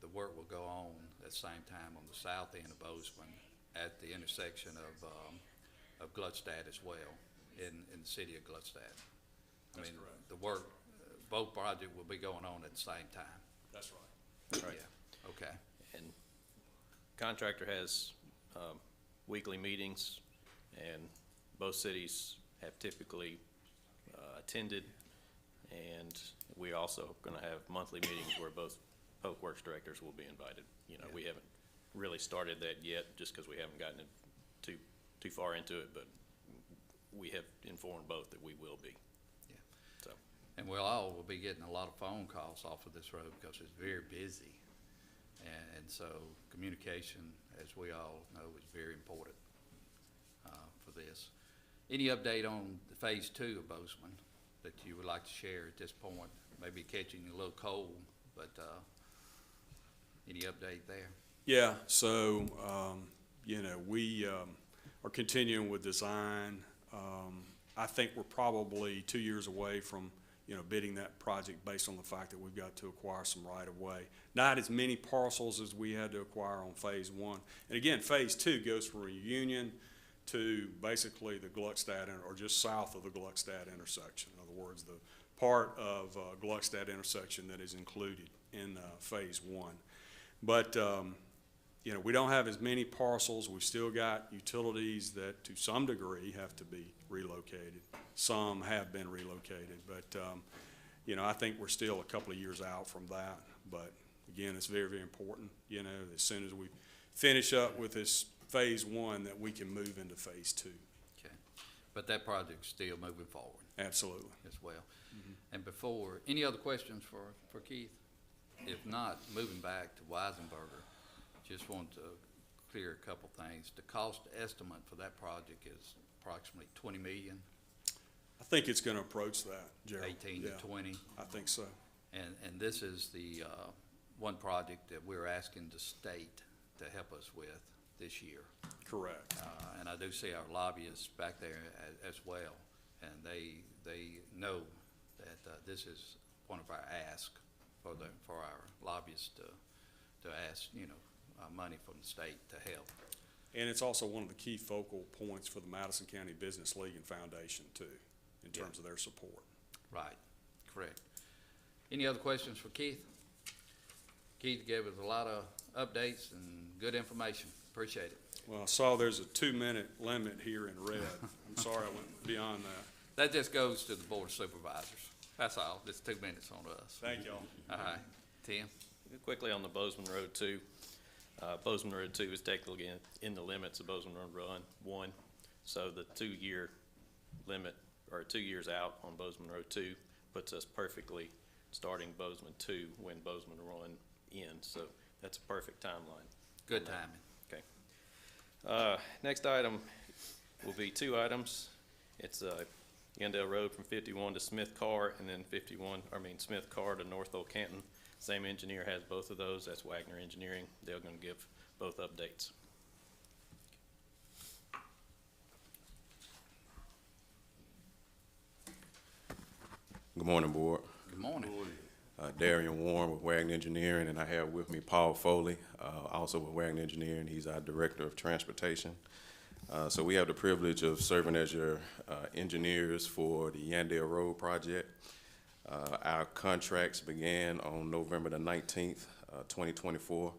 the work will go on at the same time on the south end of Bozeman at the intersection of Gluckstadt as well, in the city of Gluckstadt. That's I mean, correct. the work, both projects will be going on at the same time. That's right. Right. Yeah, okay. And contractor has weekly meetings, and both cities have typically attended, and we also going to have monthly meetings where both Public Works directors will be invited. You know, we haven't really started that yet, just because we haven't gotten it too far into it, but we have informed both that we will be. Yeah. So, And we'll all will be getting a lot of phone calls off of this road because it's very busy. And so communication, as we all know, is very important for this. Any update on the phase 2 of Bozeman that you would like to share at this point? Maybe catching you a little cold, but any update there? Yeah, so, we are continuing with design. I think we're probably 2 years away from, bidding that project based on the fact that we've got to acquire some right-of-way. Not as many parcels as we had to acquire on phase 1. And again, phase 2 goes from Union to basically the Gluckstadt, or just south of the Gluckstadt intersection. In other words, the part of Gluckstadt intersection that is included in phase 1. But, we don't have as many parcels. We've still got utilities that to some degree have to be relocated. Some have been relocated, but, I think we're still a couple of years out from that. But again, it's very, very important, as soon as we finish up with this phase 1 that we can move into phase 2. Okay. But that project's still moving forward Absolutely. as well. And before, any other questions for Keith? If not, moving back to Weisenberger, just want to clear a couple things. The cost estimate for that project is approximately 20 million, I think it's gonna approach that, Gerald. 18 to Yeah, 20. I think so. And this is the one project that we're asking the state to help us with this year. Correct. And I do see our lobbyists back there as well, and they know that this is one of our asks for our lobbyists to ask, money from the state to help. And it's also one of the key focal points for the Madison County Business League and Foundation too, in terms of their support. Right, correct. Any other questions for Keith? Keith gave us a lot of updates and good information. Appreciate it. Well, I saw there's a 2-minute limit here in red. I'm sorry I went beyond that. That just goes to the Board of Supervisors. That's all. Just 2 minutes on us. Thank y'all. All right. Tim? quickly on the Bozeman Road 2. Bozeman Road 2 is technically in the limits of Bozeman Road 1. So the 2-year limit, or 2 years out on Bozeman Road 2, puts us perfectly starting Bozeman 2 when Bozeman 1 ends. So that's a perfect timeline. Good timing. Okay. Next item will be 2 items. It's Yandell Road from 51 to Smith Car, and then Smith Car to North Old Canton. Same engineer has both of those. That's Wagner Engineering. They're going to give both updates. Good morning, Board. Good morning. Darian Warren with Wagner Engineering, and I have with me Paul Foley, also with Wagner Engineering. He's our Director of Transportation. So we have the privilege of serving as your engineers for the Yandell Road project. Our contracts began on November the 19th, 2024.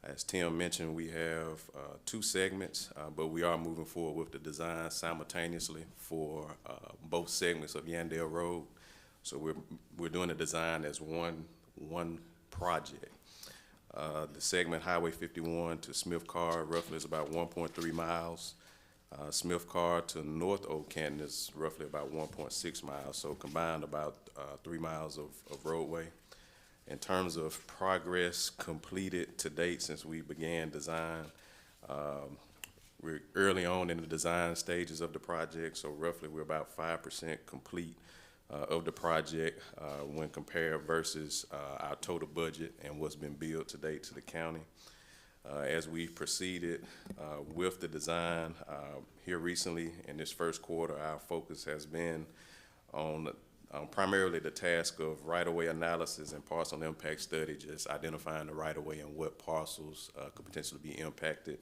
As Tim mentioned, we have 2 segments, but we are moving forward with the design simultaneously for both segments of Yandell Road. So we're doing the design as one project. The segment Highway 51 to Smith Car roughly is about 1.3 miles. Smith Car to North Old Canton is roughly about 1.6 miles, so combined about 3 miles of roadway. In terms of progress completed to date since we began design, we're early on in the design stages of the project, so roughly we're about 5% complete of the project when compared versus our total budget and what's been billed to date to the county. As we've proceeded with the design here recently in this first quarter, our focus has been on primarily the task of right-of-way analysis and parcel impact study, just identifying the right-of-way and what parcels could potentially be impacted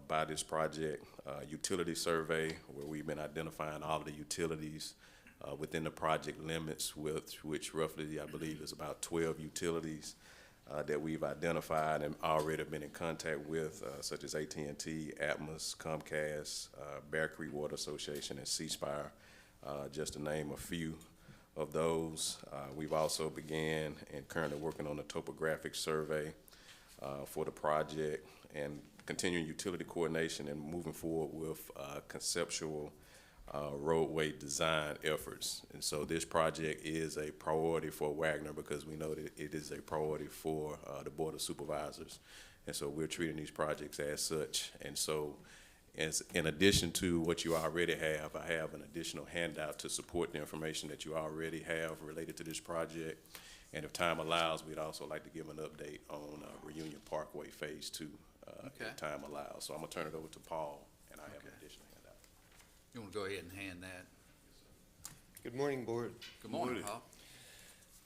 by this project. Utility survey, where we've been identifying all of the utilities within the project limits, which roughly, I believe, is about 12 utilities that we've identified and already been in contact with, such as AT&T, Atmos, Comcast, Bear Creek Water Association, and C-Spire, just to name a few of those. We've also began and currently working on a topographic survey for the project and continuing utility coordination and moving forward with conceptual roadway design efforts. And so this project is a priority for Wagner because we know that it is a priority for the Board of Supervisors. And so we're treating these projects as such. And so in addition to what you already have, I have an additional handout to support the information that you already have related to this project. And if time allows, we'd also like to give an update on Reunion Parkway Phase 2 if time allows. So I'm gonna turn it over to Paul, and I have an additional handout. You want to go ahead and hand that? Good morning, Board. Good morning,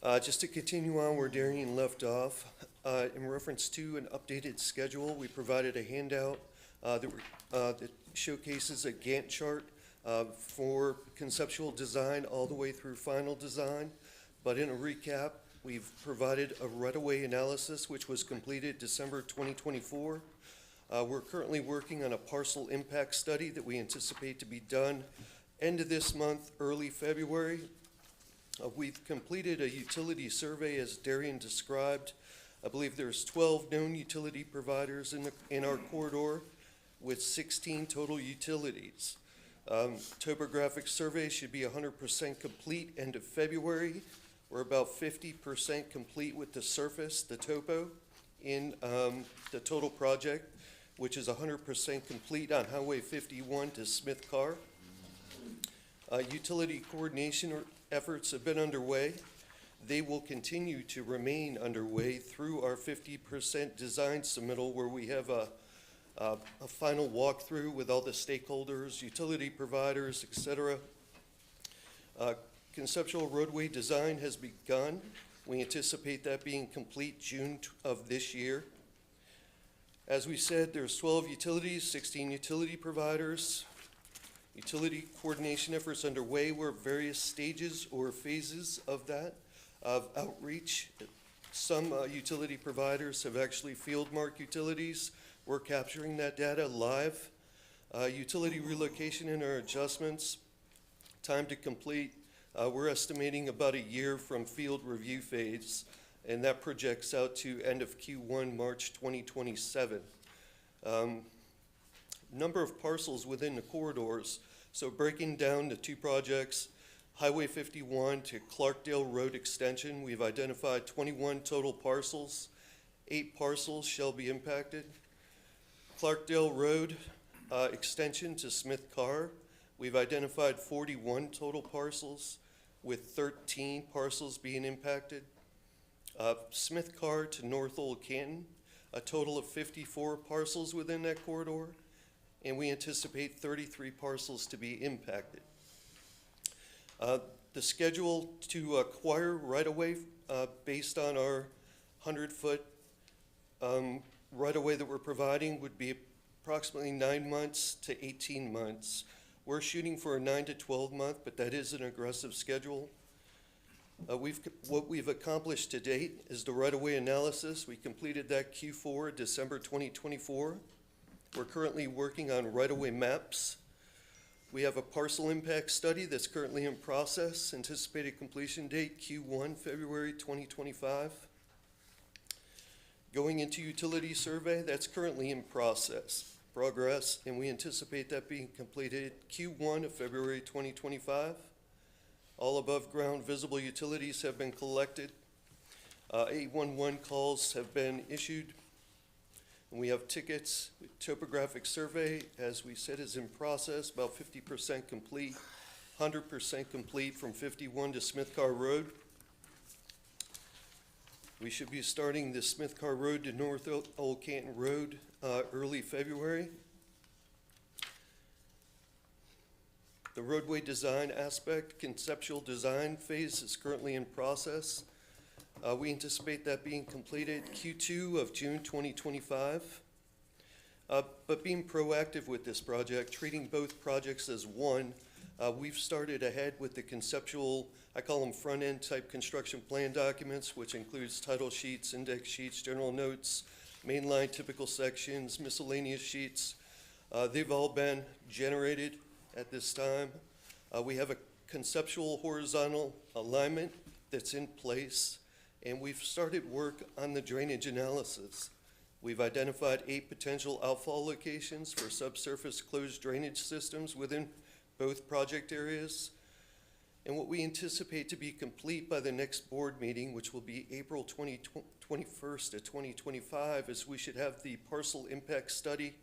Paul. Just to continue on where Darian left off, in reference to an updated schedule, we provided a handout that showcases a Gantt chart for conceptual design all the way through final design. But in a recap, we've provided a right-of-way analysis which was completed December 2024. We're currently working on a parcel impact study that we anticipate to be done end of this month, early February. We've completed a utility survey as Darian described. I believe there's 12 known utility providers in our corridor with 16 total utilities. Topographic survey should be 100% complete end of February. We're about 50% complete with the surface, the topo, in the total project, which is 100% complete on Highway 51 to Smith Car. Utility coordination efforts have been underway. They will continue to remain underway through our 50% design submittal, where we have a final walkthrough with all the stakeholders, utility providers, et cetera. Conceptual roadway design has begun. We anticipate that being complete June of this year. As we said, there's 12 utilities, 16 utility providers. Utility coordination efforts underway. We're at various stages or phases of that, of outreach. Some utility providers have actually field marked utilities. We're capturing that data live. Utility relocation and our adjustments, time to complete. We're estimating about a year from field review phase, and that projects out to end of Q1, March 2027. Number of parcels within the corridors. So breaking down the two projects, Highway 51 to Clarkdale Road Extension, we've identified 21 total parcels. 8 parcels shall be impacted. Clarkdale Road Extension to Smith Car, we've identified 41 total parcels, with 13 parcels being impacted. Smith Car to North Old Canton, a total of 54 parcels within that corridor, and we anticipate 33 parcels to be impacted. The schedule to acquire right-of-way based on our 100-foot right-of-way that we're providing would be approximately 9 months to 18 months. We're shooting for a 9 to 12 month, but that is an aggressive schedule. What we've accomplished to date is the right-of-way analysis. We completed that Q4, December 2024. We're currently working on right-of-way maps. We have a parcel impact study that's currently in process. Anticipated completion date Q1, February 2025. Going into utility survey, that's currently in process. progress, and we anticipate that being completed Q1 of February 2025. All above-ground visible utilities have been collected. 811 calls have been issued, and we have tickets. Topographic survey, as we said, is in process, about 50% complete, 100% complete from 51 to Smith Car Road. We should be starting the Smith Car Road to North Old Canton Road early February. The roadway design aspect, conceptual design phase is currently in process. We anticipate that being completed Q2 of June 2025. But being proactive with this project, treating both projects as one, we've started ahead with the conceptual, I call them front-end type construction plan documents, which includes title sheets, index sheets, general notes, mainline typical sections, miscellaneous sheets. They've all been generated at this time. We have a conceptual horizontal alignment that's in place, and we've started work on the drainage analysis. We've identified 8 potential outfall locations for subsurface closed drainage systems within both project areas. And what we anticipate to be complete by the next board meeting, which will be April 21st of 2025, is we should have the parcel impact study,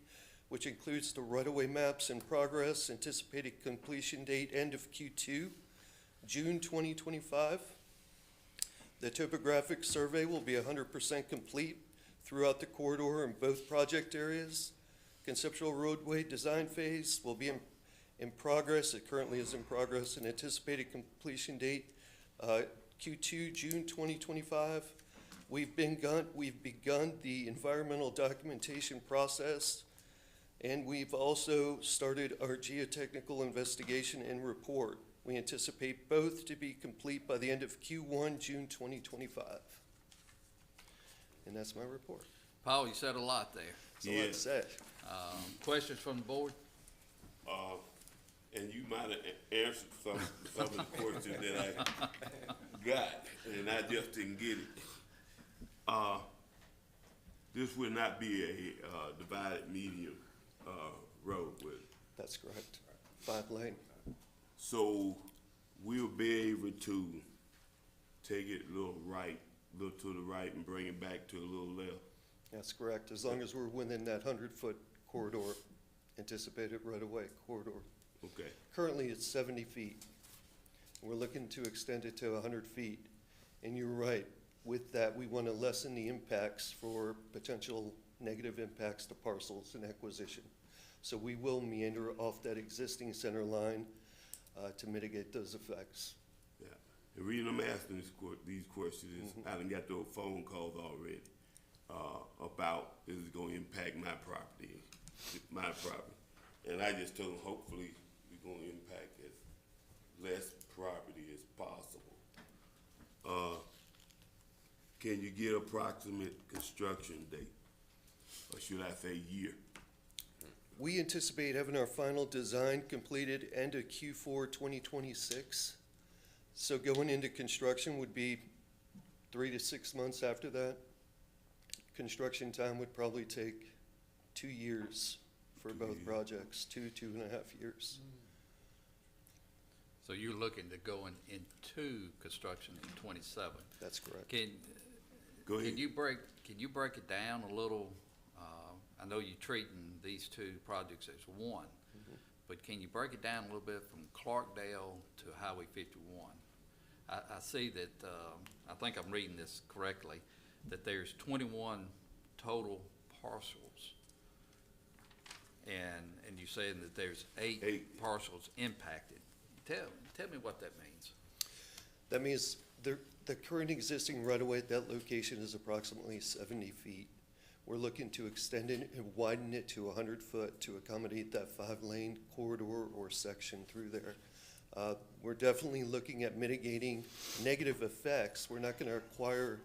which includes the right-of-way maps in progress, anticipated completion date end of Q2, June 2025. The topographic survey will be 100% complete throughout the corridor in both project areas. Conceptual roadway design phase will be in progress. It currently is in progress, and anticipated completion date Q2, June 2025. We've begun the environmental documentation process, and we've also started our geotechnical investigation and report. We anticipate both to be complete by the end of Q1, June 2025. And that's my report. Paul, you said a lot there. That's all I'd say. Questions from the board? And you might have answered some of the questions that I got, and I just didn't get it. This will not be a divided median road, will it? That's correct. 5-lane. So we'll be able to take it a little to the right and bring it back to a little left? That's correct, as long as we're within that 100-foot corridor, anticipated right-of-way corridor. Okay. Currently, it's 70 feet. We're looking to extend it to 100 feet. And you're right, with that, we want to lessen the impacts for potential negative impacts to parcels and acquisition. So we will meander off that existing center line to mitigate those effects. Yeah. The reason I'm asking these questions is I done got those phone calls already about this is going to impact my property. And I just told them hopefully we're going to impact as less property as possible. Can you get approximate construction date? Or should I say year? We anticipate having our final design completed end of Q4 2026. So going into construction would be 3 to 6 months after that. Construction time would probably take 2 years for both projects, 2.5 years. So you're looking to go into construction in 27? That's correct. Go ahead. Can you break it down a little? I know you're treating these 2 projects as one, but can you break it down a little bit from Clarkdale to Highway 51? I see that, I think I'm reading this correctly, that there's 21 total parcels. And you're saying that there's 8 parcels impacted. Tell me what that means. That means the current existing right-of-way at that location is approximately 70 feet. We're looking to extend it and widen it to 100 foot to accommodate that 5-lane corridor or section through there. We're definitely looking at mitigating negative effects. We're not going to acquire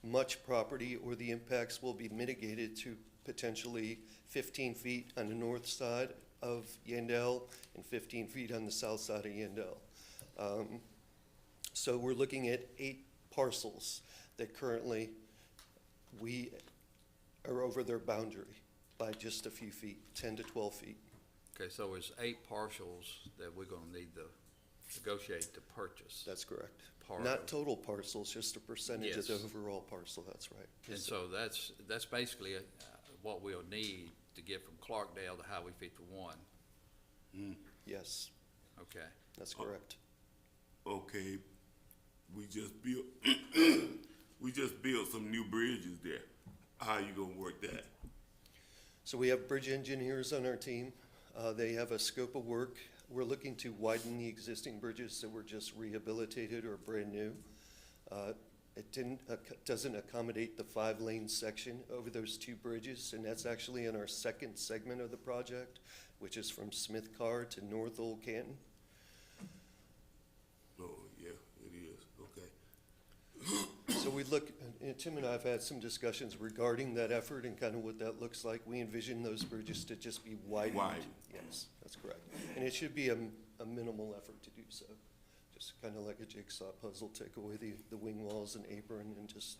much property, or the impacts will be mitigated to potentially 15 feet on the north side of Yandell and 15 feet on the south side of Yandell. So we're looking at 8 parcels that currently we are over their boundary by just a few feet, 10 to 12 feet. Okay, so there's 8 parcels that we're gonna need to negotiate to purchase. That's correct. Part Not of- total parcels, just a percentage of the Yes. overall parcel, that's right. And so that's basically what we'll need to get from Clarkdale to Highway 51. Yes, Okay. that's correct. Okay, we just built, we just built some new bridges there. How you gonna work that? So we have bridge engineers on our team. They have a scope of work. We're looking to widen the existing bridges that were just rehabilitated or brand new. It doesn't accommodate the 5-lane section over those 2 bridges, and that's actually in our second segment of the project, which is from Smith Car to North Old Canton. Oh, yeah, it is, okay. So we look, and Tim and I have had some discussions regarding that effort and kind of what that looks like. We envision those bridges to just be widened. Widened. Yes, that's correct. And it should be a minimal effort to do so. Just kind of like a jigsaw puzzle, take away the wing walls and apron and just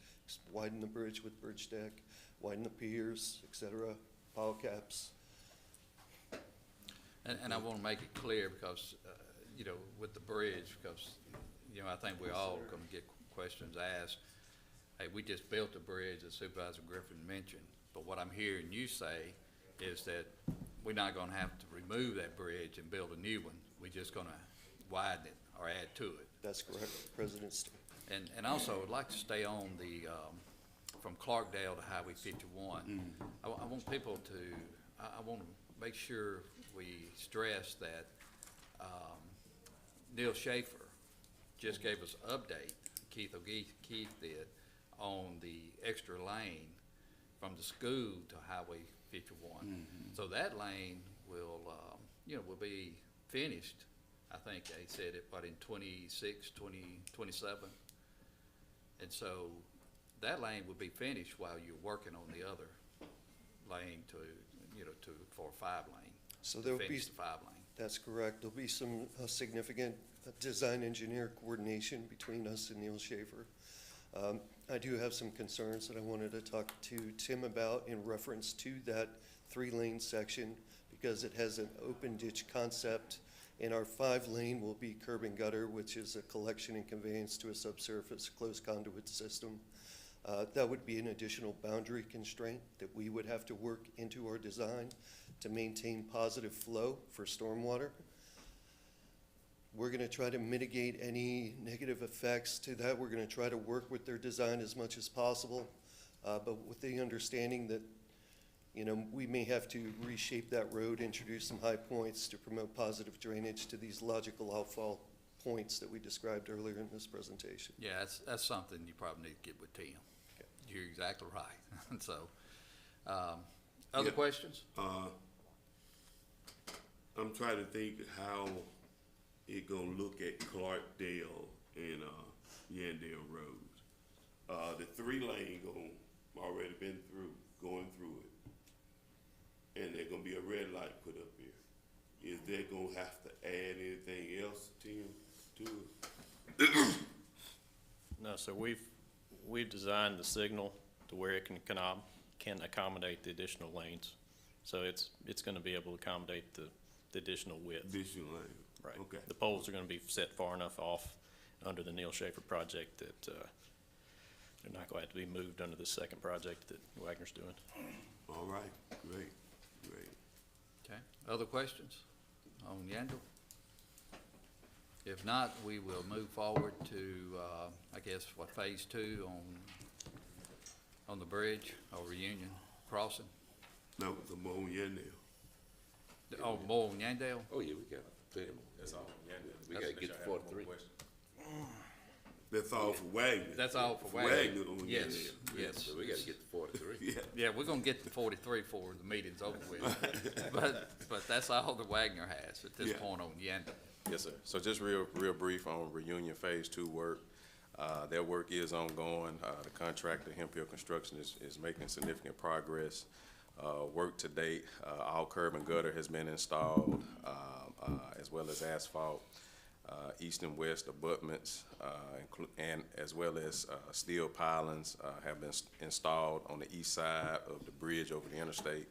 widen the bridge with bridge deck, widen the piers, et cetera, pile caps. And I want to make it clear because, you know, with the bridge, because, you know, I think we're all going to get questions asked. Hey, we just built a bridge, as Supervisor Griffin mentioned, but what I'm hearing you say is that we're not going to have to remove that bridge and build a new one. We're just going to widen it or add to it. That's correct, President Steele. And also, I'd like to stay on the, from Clarkdale to Highway 51. I want people to, I want to make sure we stress that Neil Schaefer just gave us an update, Keith did, on the extra lane from the school to Highway 51. So that lane will, you know, will be finished. I think they said it, but in 26, 27. And so that lane will be finished while you're working on the other lane to, you know, for a 5-lane. So there will be, Finish the 5-lane. that's correct. There'll be some significant design engineer coordination between us and Neil Schaefer. I do have some concerns that I wanted to talk to Tim about in reference to that 3-lane section because it has an open ditch concept, and our 5-lane will be curb and gutter, which is a collection and conveyance to a subsurface closed conduit system. That would be an additional boundary constraint that we would have to work into our design to maintain positive flow for stormwater. We're gonna try to mitigate any negative effects to that. We're gonna try to work with their design as much as possible, but with the understanding that, you know, we may have to reshape that road, introduce some high points to promote positive drainage to these logical outfall points that we described earlier in this presentation. Yeah, that's something you probably need to get with Tim. You're exactly right. So, other Yeah. questions? I'm trying to think how it gonna look at Clarkdale and, Yandell Road. The 3-lane already been going through it. And there's gonna be a red light put up here. Is there gonna have to add anything else, Tim, to it? No, so we've designed the signal to where it can accommodate the additional lanes. So it's gonna be able to accommodate the additional width. Additional lane? Right. Okay. The poles are gonna be set far enough off under the Neil Schaefer project that, they're not gonna have to be moved under the second project that Wagner's doing. All right, great. Okay, other questions on Yandell? If not, we will move forward to, I guess, phase 2 on the bridge over Union Crossing? No, the Moon Yandell. Oh, more on Yandell? Oh, yeah, we got plenty more. That's all. Yeah, We gotta get to 43. That's all for Wagner. That's all for Wagner. on Yes, Yandell. yes. So we gotta get to 43. Yeah. Yeah, we're gonna get to 43 before the meeting's over with. But that's all that Wagner has at this Yeah. point on Yandell. Yes, sir. So just real brief on Reunion Phase 2 work. Their work is ongoing. The contractor, Hemphill Construction, is making significant progress. Work to date, all curb and gutter has been installed, as well as asphalt. East and west abutments, and as well as steel pilings have been installed on the east side of the bridge over the interstate.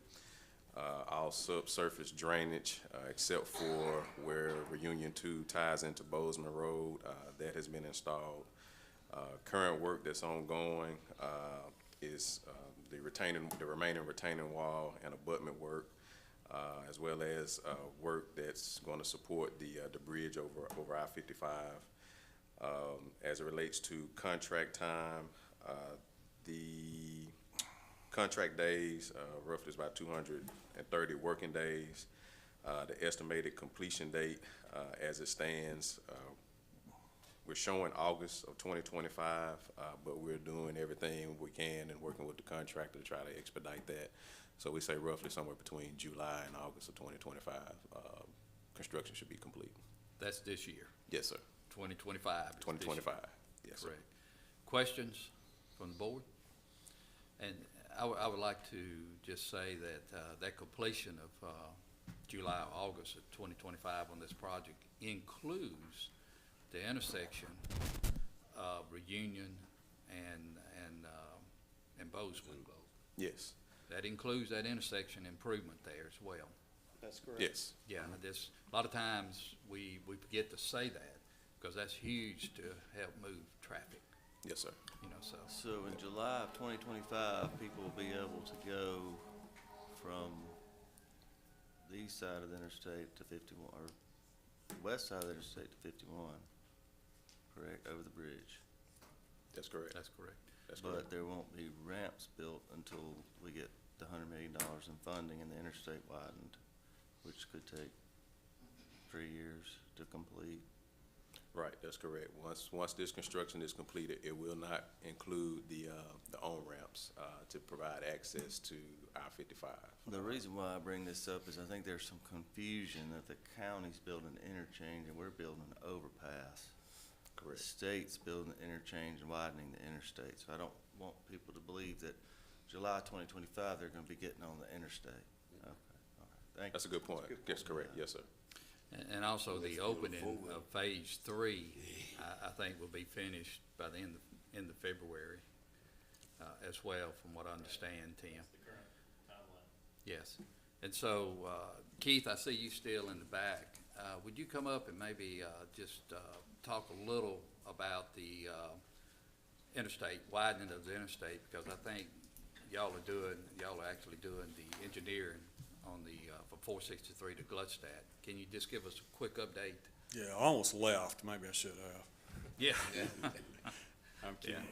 all subsurface drainage, except for where Reunion 2 ties into Bozeman Road, that has been installed. Current work that's ongoing is the remaining retaining wall and abutment work, as well as work that's going to support the bridge over I-55. As it relates to contract time, the contract days, roughly is about 230 working days. The estimated completion date, as it stands, we're showing August of 2025, but we're doing everything we can and working with the contractor to try to expedite that. So we say roughly somewhere between July and August of 2025, construction should be complete. That's this year, Yes, sir. 2025. 2025, yes, sir. Correct. Questions from the board? And I would like to just say that that completion of July or August of 2025 on this project includes the intersection of Reunion and Bozeman. Yes, That includes that intersection improvement there as well. That's correct. yes. Yeah, a lot of times we forget to say that because that's huge to help move traffic, Yes, sir. you know, so. So in July of 2025, people will be able to go from the east side of the interstate to 51, or the west side of the interstate to 51, correct, over the bridge. That's correct. That's correct. That's correct. But there won't be ramps built until we get the $100 million in funding and the interstate widened, which could take 3 years to complete. Right, that's correct. Once this construction is completed, it will not include the on-ramps to provide access to I-55. The reason why I bring this up is I think there's some confusion that the county's building an interchange and we're building an overpass. Correct. The state's building the interchange and widening the interstate, so I don't want people to believe that July 2025, they're gonna be getting on the interstate. Okay, all right, thank you. That's a good point. That's correct, yes, sir. And also the opening of phase 3, I think will be finished by the end of February, as well, from what I understand, Tim. That's the current timeline. Yes. And so, Keith, I see you still in the back. Would you come up and maybe, just, talk a little about the, interstate, widening of the interstate? Because I think y'all are actually doing the engineering on the, from 463 to Gluckstadt. Can you just give us a quick update? Yeah, I almost left. Maybe I should have. Yeah. I'm kidding.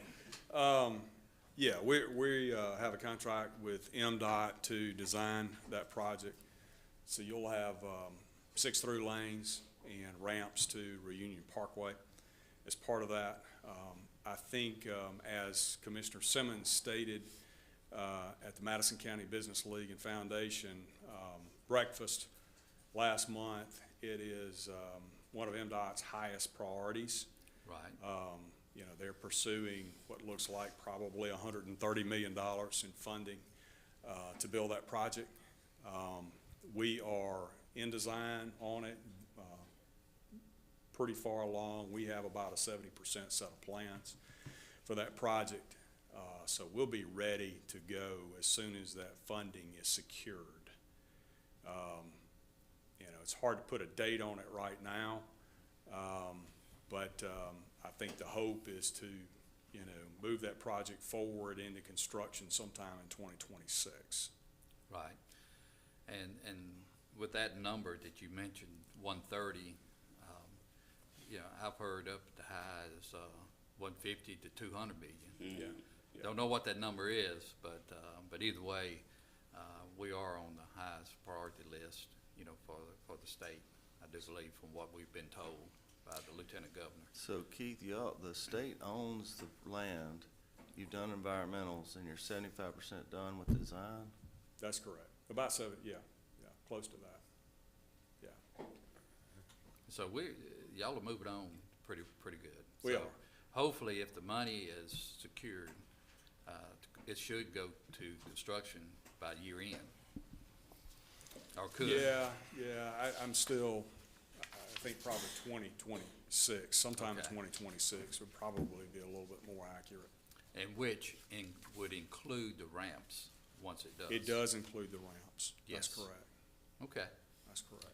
Yeah, we have a contract with MDOT to design that project. So you'll have 6 through lanes and ramps to Reunion Parkway. As part of that, I think as Commissioner Simmons stated at the Madison County Business League and Foundation breakfast last month, it is one of MDOT's highest priorities. Right. You know, they're pursuing what looks like probably $130 million in funding to build that project. We are in design on it, pretty far along. We have about a 70% set of plans for that project. So we'll be ready to go as soon as that funding is secured. You know, it's hard to put a date on it right now, but I think the hope is to, you know, move that project forward into construction sometime in 2026. Right. And with that number that you mentioned, 130, you know, I've heard up to high as 150 to 200 million. Yeah. Don't know what that number is, but either way, we are on the highest priority list, you know, for the state, I do believe, from what we've been told by the Lieutenant Governor. So Keith, the state owns the land, you've done environmentals, and you're 75% done with the design? That's correct. About 7, yeah, close to that. Yeah. So y'all are moving on pretty good. We So are. Hopefully, if the money is secured, it should go to construction by year end. Or could. Yeah, I'm still, I think probably 2026, sometime in Okay. 2026 would probably be a little bit more accurate. And which would include the ramps once it does. It does include the ramps. Yes. That's correct. Okay. That's correct.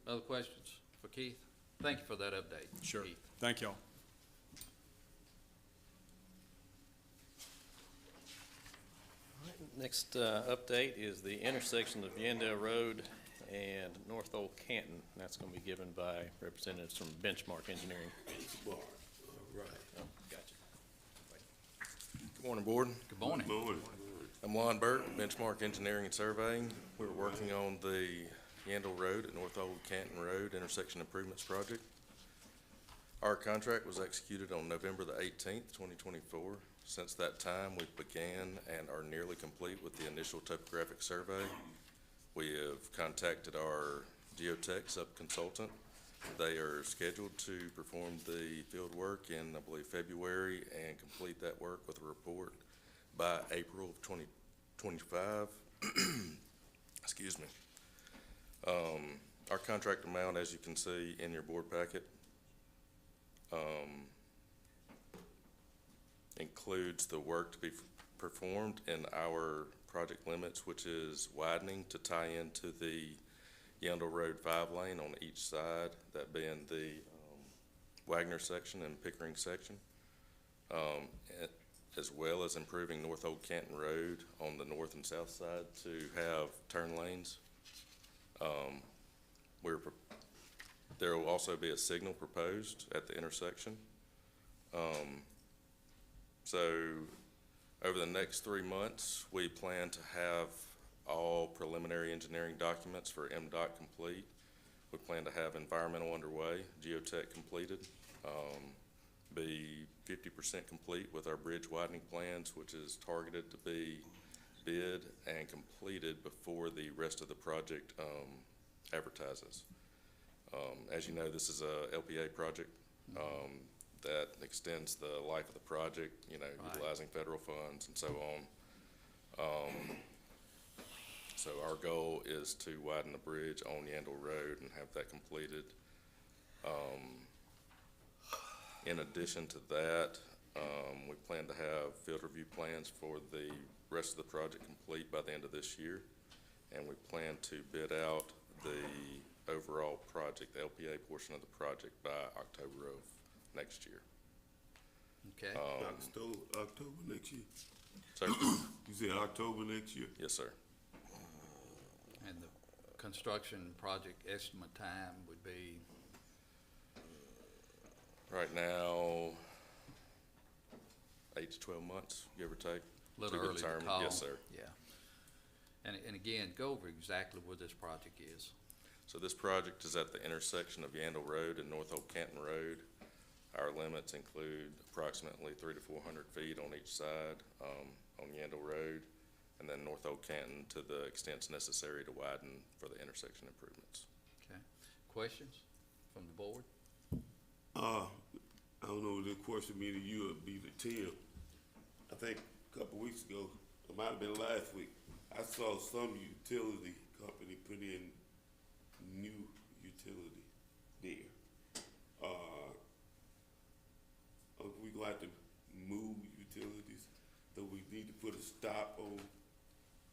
Other questions for Keith? Thank you for that update. Sure. Keith. Thank y'all. Next update is the intersection of Yandell Road and North Old Canton. That's going to be given by representatives from Benchmark Engineering. All right. Oh, gotcha. Good morning, Board. Good morning. Good morning. I'm Lon Burt, Benchmark Engineering and Surveying. We're working on the Yandell Road at North Old Canton Road Intersection Improvements Project. Our contract was executed on November the 18th, 2024. Since that time, we began and are nearly complete with the initial topographic survey. We have contacted our geotech subconsultant. They are scheduled to perform the field work in, I believe, February and complete that work with a report by April of 2025. Excuse me. Our contract amount, as you can see in your board packet, includes the work to be performed in our project limits, which is widening to tie into the Yandell Road 5-lane on each side, that being the Wagner section and Pickering section, as well as improving North Old Canton Road on the north and south side to have turn lanes. There will also be a signal proposed at the intersection. So over the next 3 months, we plan to have all preliminary engineering documents for MDOT complete. We plan to have environmental underway, geotech completed, be 50% complete with our bridge widening plans, which is targeted to be bid and completed before the rest of the project advertises. As you know, this is a LPA project that extends the life of the project, you know, utilizing federal funds and so on. So our goal is to widen the bridge on Yandell Road and have that completed. In addition to that, we plan to have field review plans for the rest of the project complete by the end of this year. And we plan to bid out the overall project, the LPA portion of the project, by October of next year. Okay. October next year? So, You said October next year? yes, sir. And the construction project estimate time would be, Right now, 8 to 12 months, give or take. a little early to determine. call. Yes, sir. Yeah. And again, go over exactly where this project is. So this project is at the intersection of Yandell Road and North Old Canton Road. Our limits include approximately 300 to 400 feet on each side on Yandell Road, and then North Old Canton to the extents necessary to widen for the intersection improvements. Okay. Questions from the board? I don't know, the question me to you would be to Tim. I think a couple weeks ago, it might have been last week, I saw some utility company put in new utility there. Are we going to have to move utilities? Do we need to put a stop on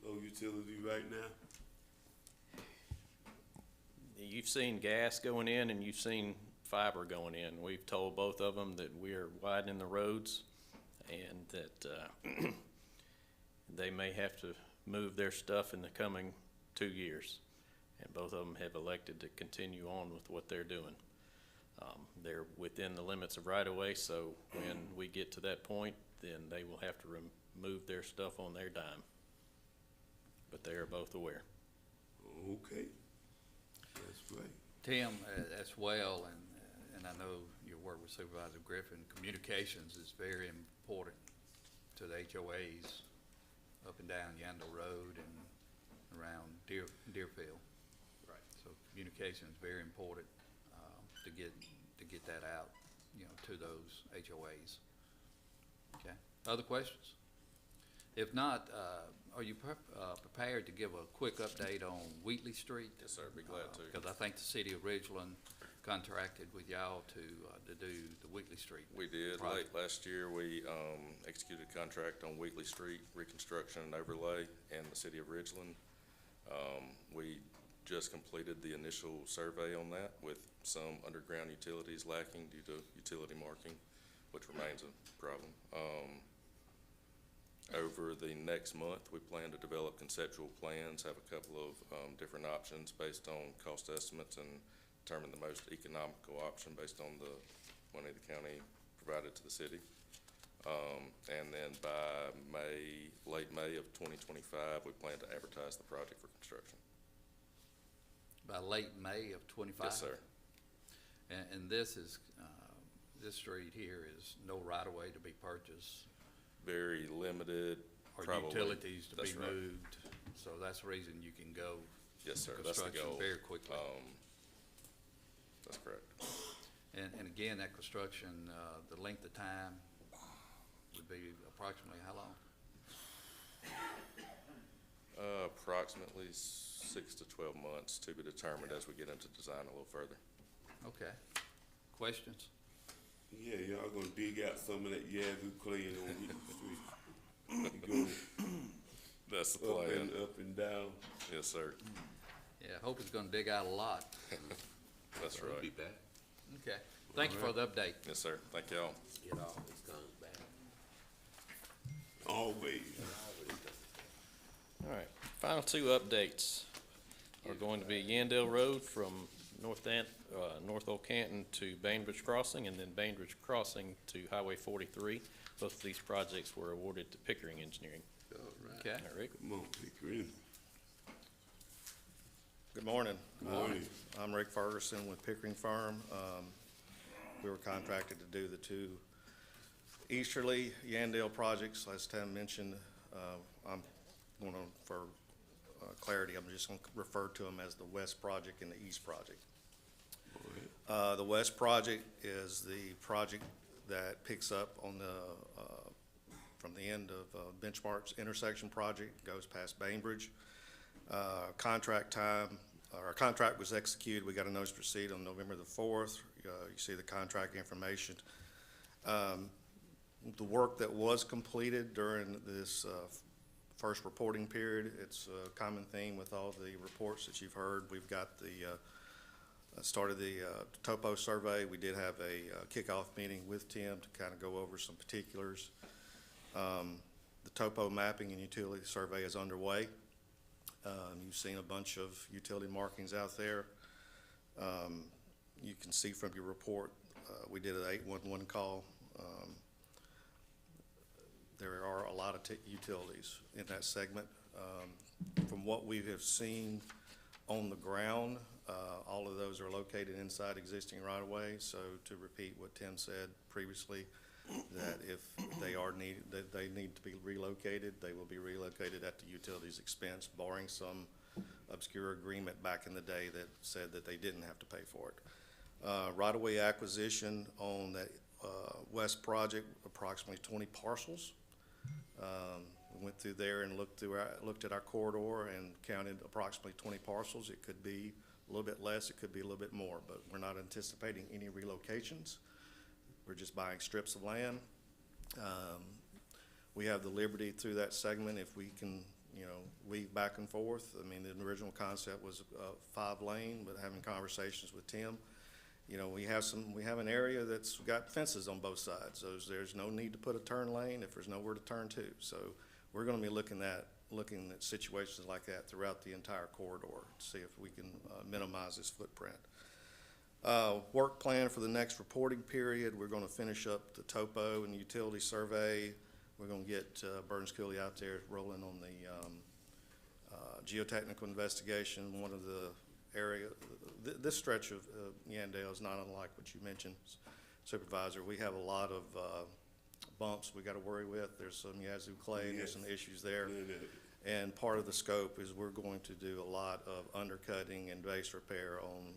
those utilities right now? You've seen gas going in and you've seen fiber going in. We've told both of them that we are widening the roads and that they may have to move their stuff in the coming 2 years. And both of them have elected to continue on with what they're doing. They're within the limits of right-of-way, so when we get to that point, then they will have to remove their stuff on their dime. But they are both aware. Okay, that's great. Tim, as well, and I know your work with Supervisor Griffin, communications is very important to the HOAs up and down Yandell Road and around Deerfield. Right. So communication is very important to get that out, you know, to those HOAs. Okay. Other questions? If not, are you prepared to give a quick update on Wheatley Street? Yes, sir, be glad to. Because I think the city of Ridgeland contracted with y'all to do the Wheatley Street. We did. project. Late last year, we executed a contract on Wheatley Street reconstruction and overlay in the city of Ridgeland. We just completed the initial survey on that with some underground utilities lacking due to utility marking, which remains a problem. Over the next month, we plan to develop conceptual plans, have a couple of different options based on cost estimates, and determine the most economical option based on the money the county provided to the city. And then by late May of 2025, we plan to advertise the project for construction. By late May of 25? Yes, sir. And this is, this street here is no right-of-way to be purchased? Very limited, Or probably. utilities to be That's right. moved? So that's the reason you can go Yes, sir, to that's the construction goal. very quickly? That's correct. And again, that construction, the length of time would be approximately how long? Approximately 6 to 12 months to be determined as we get into design a little further. Okay. Questions? Yeah, y'all gonna dig out some of that yazoo clay on Wheatley Street. You That's the go plan. up and down. Yes, sir. Yeah, I hope it's gonna dig out a lot. That's We'll right. be back. Okay. Thank you for the update. Yes, sir. Thank y'all. It always comes back. Always. All right, final two updates are going to be Yandell Road from North Old Canton to Bainbridge Crossing, and then Bainbridge Crossing to Highway 43. Both of these projects were awarded to Pickering Engineering. All right. Okay. All right, Rick? Come on, Pickering. Good morning. Morning. I'm Rick Ferguson with Pickering Firm. We were contracted to do the two easterly Yandell projects. As Tim mentioned, I'm going to, for clarity, I'm just going to refer to them as the West Project and the East Project. The West Project is the project that picks up on the, from the end of Benchmark's intersection project, goes past Bainbridge. Contract time, our contract was executed. We got a notice to proceed on November the 4th. You see the contract information. The work that was completed during this first reporting period, it's a common theme with all the reports that you've heard. We've got the started the topo survey. We did have a kickoff meeting with Tim to kind of go over some particulars. The topo mapping and utility survey is underway. You've seen a bunch of utility markings out there. You can see from your report, we did an 811 call. There are a lot of utilities in that segment. From what we have seen on the ground, all of those are located inside existing right-of-way. So to repeat what Tim said previously, that if they are that they need to be relocated, they will be relocated at the utility's expense, barring some obscure agreement back in the day that said that they didn't have to pay for it. Right-of-way acquisition on that West project, approximately 20 parcels. We went through there and looked at our corridor and counted approximately 20 parcels. It could be a little bit less, it could be a little bit more, but we're not anticipating any relocations. We're just buying strips of land. We have the liberty through that segment if we can, weave back and forth. I mean, the original concept was 5-lane, but having conversations with Tim, we have an area that's got fences on both sides. So there's no need to put a turn lane if there's nowhere to turn to. So we're going to be looking at situations like that throughout the entire corridor to see if we can minimize this footprint. Work plan for the next reporting period, we're going to finish up the topo and utility survey. We're going to get Burns Cooley out there rolling on the geotechnical investigation. One of the area, this stretch of Yandell is not unlike what you mentioned, Supervisor. We have a lot of bumps we got to worry with. There's some yazoo clay, there's some issues there. And part of the scope is we're going to do a lot of undercutting and base repair on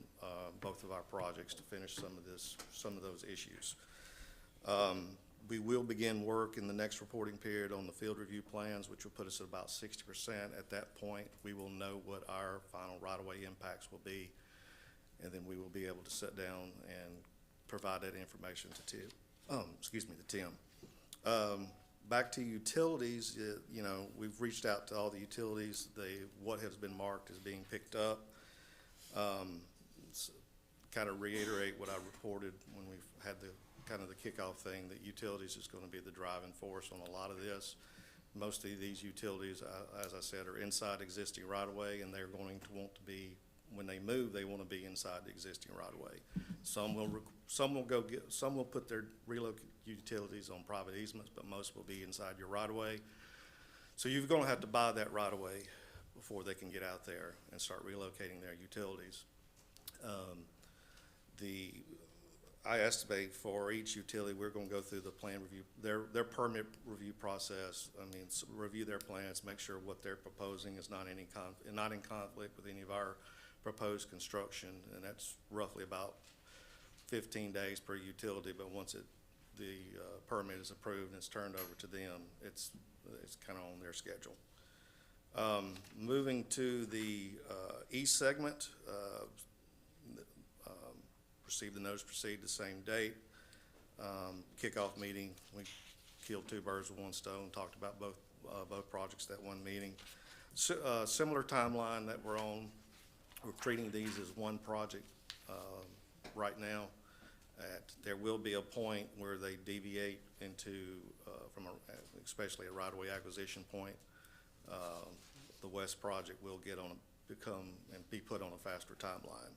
both of our projects to finish some of those issues. We will begin work in the next reporting period on the field review plans, which will put us at about 60%. At that point, we will know what our final right-of-way impacts will be. and then we will be able to sit down and provide that information to Tim, to Tim. Back to utilities, you know, we've reached out to all the utilities, what has been marked as being picked up. Kind of reiterate what I reported when we've had kind of the kickoff thing, that utilities is going to be the driving force on a lot of this. Most of these utilities, as I said, are inside existing right-of-way, and they're going to want to be, when they move, they want to be inside the existing right-of-way. Some will put their relocated utilities on private easements, but most will be inside your right-of-way. So you're going to have to buy that right-of-way before they can get out there and start relocating their utilities. I estimate for each utility, we're going to go through the plan review, their permit review process. I mean, review their plans, make sure what they're proposing is not in conflict with any of our proposed construction, and that's roughly about 15 days per utility. But once the permit is approved and it's turned over to them, it's kind of on their schedule. Moving to the east segment. Received the notice, proceed the same date. Kickoff meeting, we killed two birds with one stone, talked about both projects that one meeting. Similar timeline that we're on. We're treating these as one project right now. There will be a point where they deviate into, especially a right-of-way acquisition point. The west project will become and be put on a faster timeline.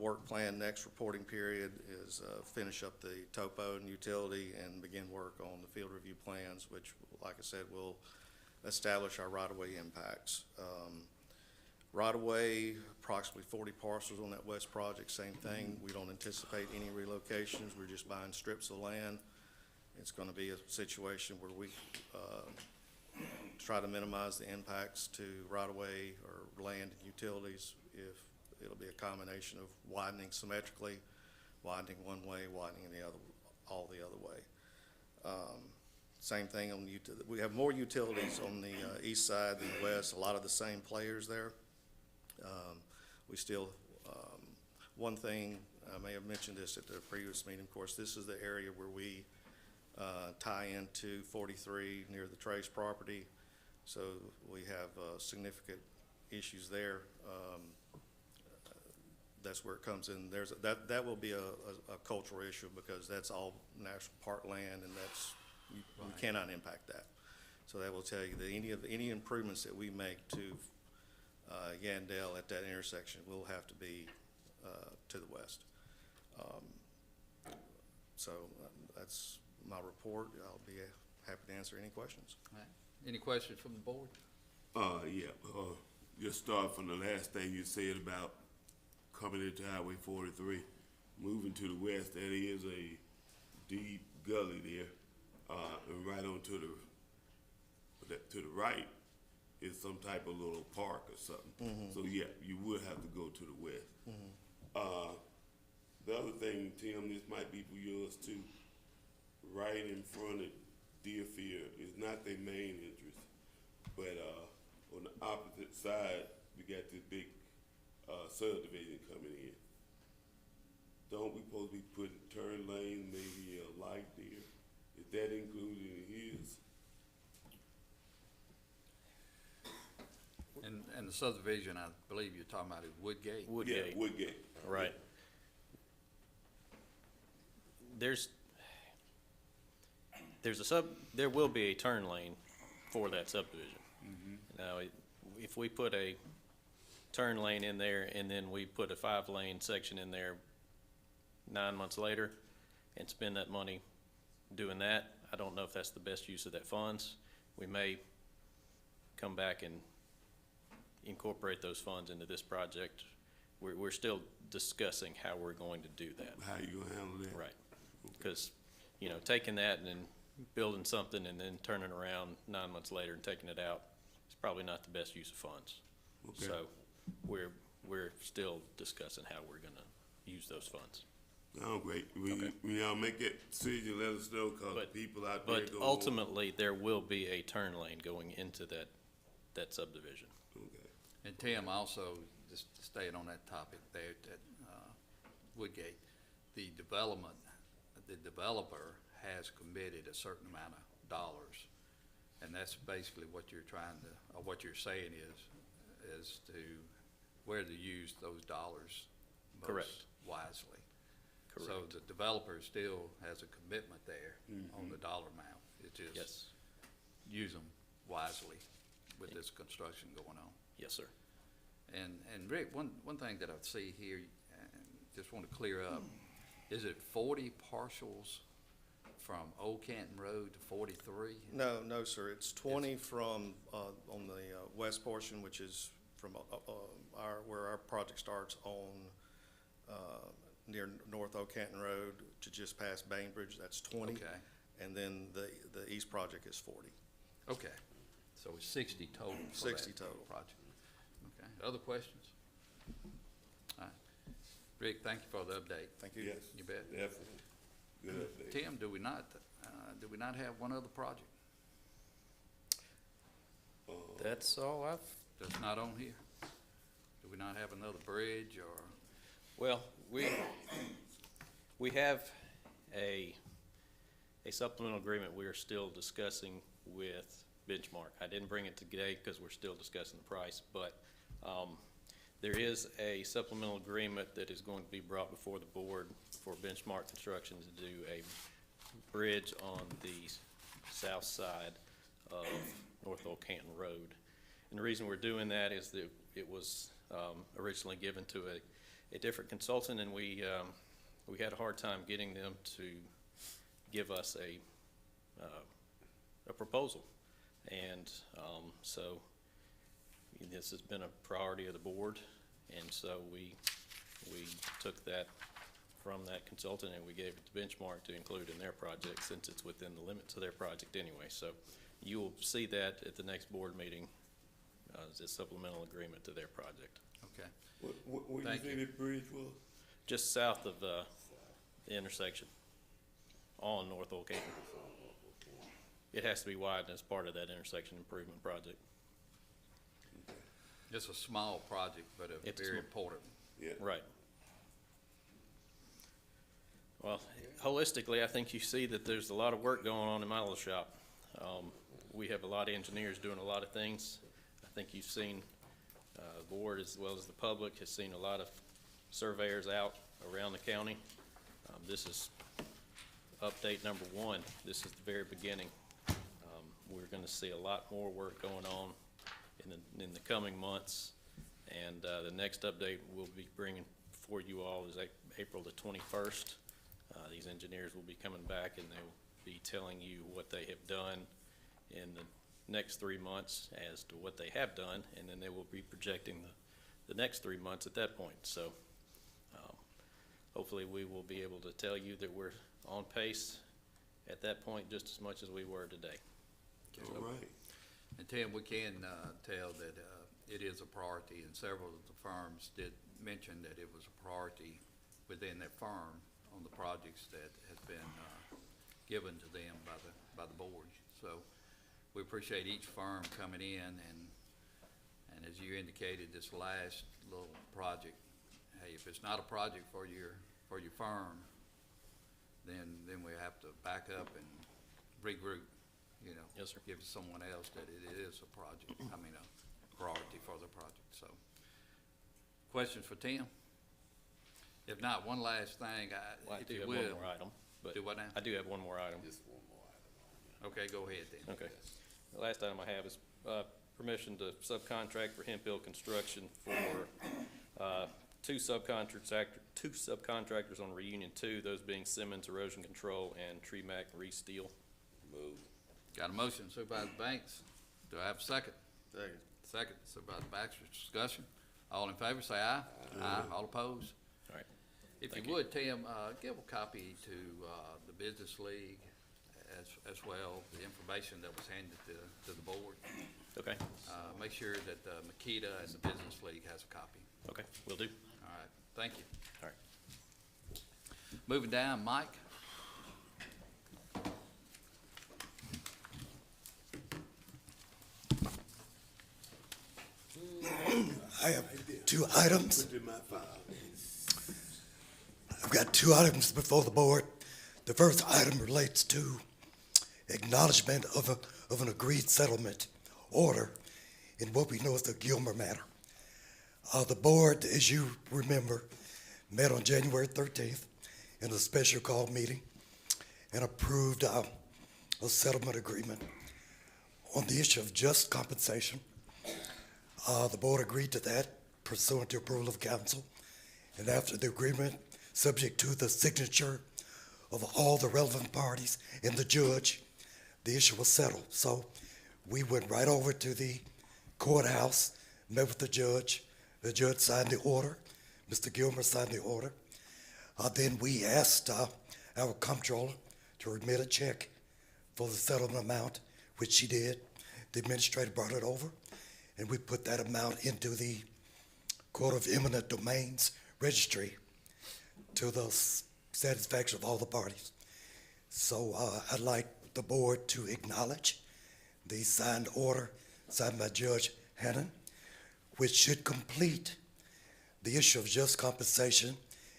Work plan next reporting period is finish up the topo and utility and begin work on the field review plans, which, like I said, will establish our right-of-way impacts. Right-of-way, approximately 40 parcels on that west project, same thing. We don't anticipate any relocations. We're just buying strips of land. It's going to be a situation where we try to minimize the impacts to right-of-way or land and utilities. If it'll be a combination of widening symmetrically, widening one way, widening all the other way. Same thing on we have more utilities on the east side than the west. A lot of the same players there. We still, one thing, I may have mentioned this at the previous meeting, of course, this is the area where we tie into 43 near the Trace property. So we have significant issues there. That's where it comes in. That will be a cultural issue, because that's all national park land, and you cannot impact that. So that will tell you that any improvements that we make to Yandell at that intersection will have to be to the west. So that's my report. I'll be happy to answer any questions. All right. Any questions from the board? Just start from the last thing you said about coming into Highway 43, moving to the west. That is a deep gully there, and right on to the right is some type of little park or something. Mm-hmm. So yeah, you would have to go to the west. Mm-hmm. The other thing, Tim, this might be for yours too. Right in front of Deerfield is not their main interest, but on the opposite side, we got this big subdivision coming in. Don't we supposed to be putting turn lane, maybe a light there? Is that included in his? And the subdivision, I believe you're talking about is Woodgate? Woodgate. Yeah, Woodgate. Right. There will be a turn lane for that subdivision. Now, if we put a turn lane in there and then we put a 5-lane section in there 9 months later and spend that money doing that, I don't know if that's the best use of that funds. We may come back and incorporate those funds into this project. We're still discussing how we're going to do that. How you gonna handle that? Right. Because, taking that and then building something and then turning around 9 months later and taking it out, it's probably not the best use of funds. Okay. So we're still discussing how we're gonna use those funds. Oh, great. When y'all make that decision, let us know, because people out there But ultimately, there will be a turn lane going into that subdivision. Okay. And Tim, also, just staying on that topic there at Woodgate, the developer has committed a certain amount of dollars. And that's basically what you're trying to, or what you're saying is to where to use those dollars Correct. most wisely. So Correct. the developer still has a commitment there on the dollar amount. It's just Yes. use them wisely with this construction going on. Yes, sir. And Rick, one thing that I see here, and just want to clear up, is it 40 parcels from Old Canton Road to 43? No, sir, it's 20 from, on the west portion, which is from where our project starts on, near North Old Canton Road to just past Bainbridge, that's 20. Okay. And then the east project is 40. Okay, so it's 60 total for 60 that total. project. Okay, other questions? All right. Rick, thank you for the update. Thank you. Yes. You bet. Definitely. Good update. Tim, do we not have one other project That's all I've, that's not on here? Do we not have another bridge or? well, we have a supplemental agreement we are still discussing with Benchmark. I didn't bring it today because we're still discussing the price, but there is a supplemental agreement that is going to be brought before the board for Benchmark Construction to do a bridge on the south side of North Old Canton Road. And the reason we're doing that is that it was originally given to a different consultant, and we had a hard time getting them to give us a proposal. And so this has been a priority of the board, and so we took that from that consultant and we gave it to Benchmark to include in their project, since it's within the limits of their project anyway. So you will see that at the next board meeting as a supplemental agreement to their project. Okay. Where Thank you say you. the bridge was? Just south of the intersection on North Old Canton. It has to be widened as part of that intersection improvement project. It's a small project, but a It's very small. important. Yeah. Right. Well, holistically, I think you see that there's a lot of work going on in my little shop. We have a lot of engineers doing a lot of things. I think you've seen, the board as well as the public has seen a lot of surveyors out around the county. This is update number one. This is the very beginning. We're gonna see a lot more work going on in the coming months. And, the next update we'll be bringing for you all is April the 21st. These engineers will be coming back and they will be telling you what they have done in the next 3 months as to what they have done, and then they will be projecting the next 3 months at that point. So hopefully we will be able to tell you that we're on pace at that point just as much as we were today. All right. And Tim, we can tell that it is a priority, and several of the firms did mention that it was a priority within their firm on the projects that has been given to them by the board. So we appreciate each firm coming in, and as you indicated, this last little project, hey, if it's not a project for your firm, then we have to back up and regroup, you know. Yes, sir. Give it to someone else that it is a project, I mean, a priority for the project, so. Questions for Tim? If not, one last thing, Well, I if do you have will. one more item, but Do what now? I do have one more item. Just one more item on Okay, go ahead then. Okay. The last item I have is permission to subcontract for Hemp Hill Construction for two subcontractors on Reunion 2, those being Simmons Erosion Control and Tree Mac Resteel. Move. Got a motion, Supervisor Banks. Do I have a second? Second. Second, Supervisor Baxter, discussion. All in favor, say aye. Aye. All opposed? All right. If Thank you you. would, Tim, give a copy to the Business League as well, the information that was handed to the board. Okay. Make sure that Makita and the Business League has a copy. Okay, will do. All right, thank you. All right. Moving down, Mike. I have two items. Put it in my file. I've got two items before the board. The first item relates to acknowledgement of an agreed settlement order in what we know as the Gilmer matter. The board, as you remember, met on January 13th in a special call meeting and approved a settlement agreement on the issue of just compensation. The board agreed to that pursuant to approval of council, and after the agreement, subject to the signature of all the relevant parties and the judge, the issue was settled. So we went right over to the courthouse, met with the judge signed the order, Mr. Gilmer signed the order. Then we asked our comptroller to remit a check for the settlement amount, which she did. The administrator brought it over, and we put that amount into the Court of Eminent Domains registry to the satisfaction of all the parties. So I'd like the board to acknowledge the signed order signed by Judge Hannon, which should complete the issue of just compensation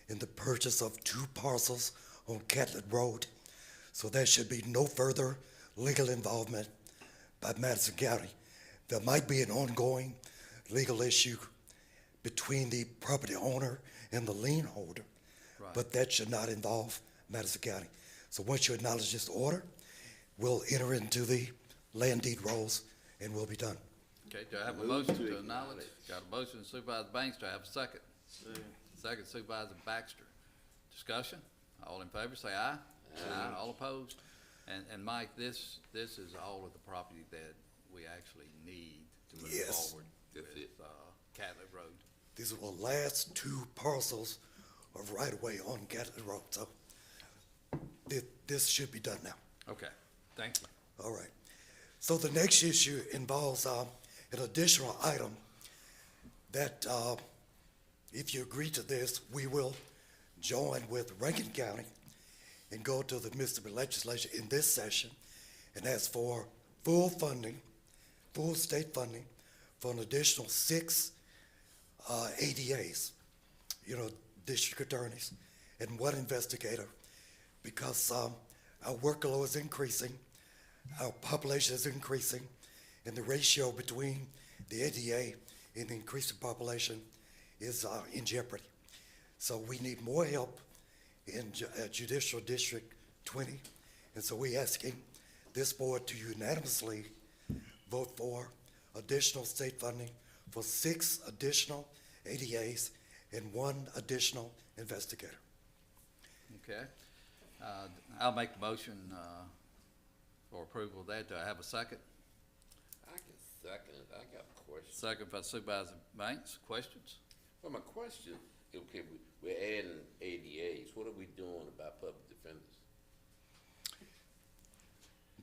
in the purchase of 2 parcels on Catlett Road. So there should be no further legal involvement by Madison County. There might be an ongoing legal issue between the property owner and the lien holder, but that should not involve Madison County. So once you acknowledge this order, we'll enter into the land deed rolls and we'll be done. Okay, do I have a motion to acknowledge? Got a motion Supervisor Banks, do I have a second? Second Supervisor Baxter. Discussion? All in favor, say aye. Aye. All opposed? And Mike, this is all of the property that we actually need to move Yes. forward That's with, it. Catlett Road. These are the last 2 parcels of right-of-way on Catlett Road, so this should be done now. Okay, thank you. All right. So the next issue involves an additional item that, if you agree to this, we will join with Rankin County and go to the Mississippi Legislature in this session and ask for full funding, full state funding for an additional 6 ADAs, district attorneys, and 1 investigator, because our workload is increasing, our population is increasing, and the ratio between the ADA and the increasing population is in jeopardy. So we need more help in Judicial District 20, and so we're asking this board to unanimously vote for additional state funding for 6 additional ADAs and 1 additional investigator. Okay. I'll make the motion for approval of that. Do I have a second? I can second it. I got a question. Second by Supervisor Banks. Questions? Well, my question, okay, we're adding ADAs. What are we doing about public defenders?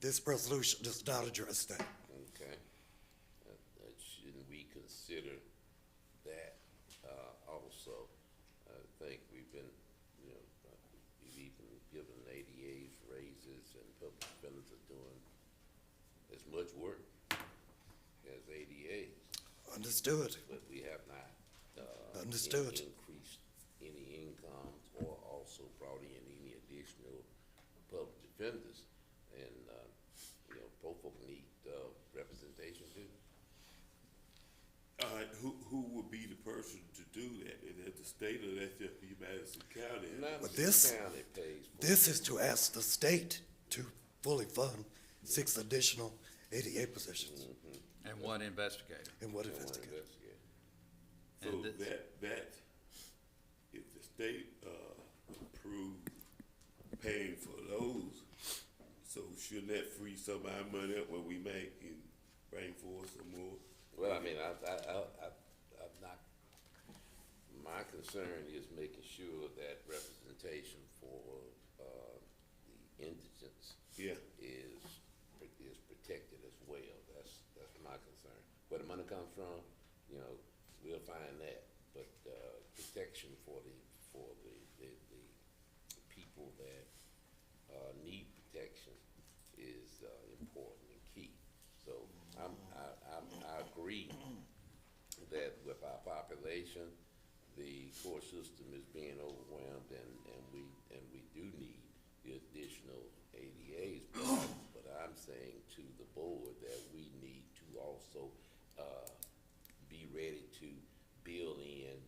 This resolution does not address that. Okay. Shouldn't we consider that also? I think we've been, we've even given ADAs raises, and public defenders are doing as much work as ADAs. Understood. But we have not Understood. increased any incomes or also brought in any additional public defenders. And, both of them need representation too. All right, who would be the person to do that? Is that the state or that's just be Madison County? But this is to ask the state to fully fund 6 additional ADA positions. And 1 investigator. And 1 investigator. So And that, if the state approved paying for those, so shouldn't that free some of our money up when we make and bring forth some more? Well, I mean, I'm not, my concern is making sure that representation for the indigents is protected as well. That's my concern. Where the money comes from, we'll find that. But protection for the people that need protection is important and key. So I agree that with our population, the court system is being overwhelmed, and we do need the additional ADAs. But I'm saying to the board that we need to also be ready to build in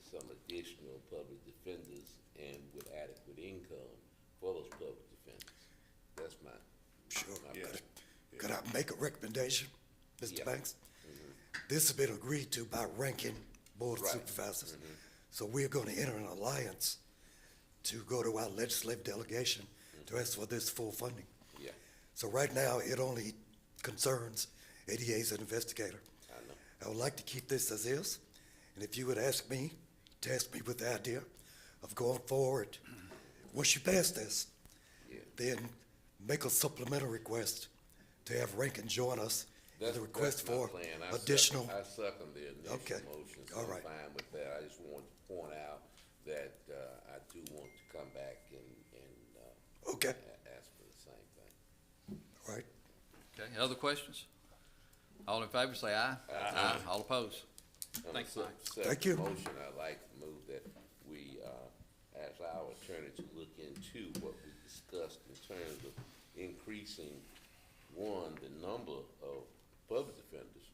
some additional public defenders and with adequate income for those public defenders. That's my. Sure. my point. Could I make a recommendation, Mr. Yeah. Banks? This has been agreed to by ranking Board of Right. Supervisors. So we're going to enter an alliance to go to our legislative delegation to ask for this full funding. Yeah, So right now, it only concerns ADAs and investigator. I know. I would like to keep this as is, and if you would ask me, task me with the idea of going forward, once you pass this, Yeah. then make a supplemental request to have Rankin join us in the request That's my for plan. additional. I second the initial Okay. motion, so All I'm right. fine with that. I just want to point out that I do want to come back and Okay. ask for the same thing. All right. Okay, other questions? All in favor, say aye. Aye. All opposed? On Thanks, the Mike. Thank you. Motion, I'd like to move that we ask our attorney to look into what we discussed in terms of increasing, one, the number of public defenders,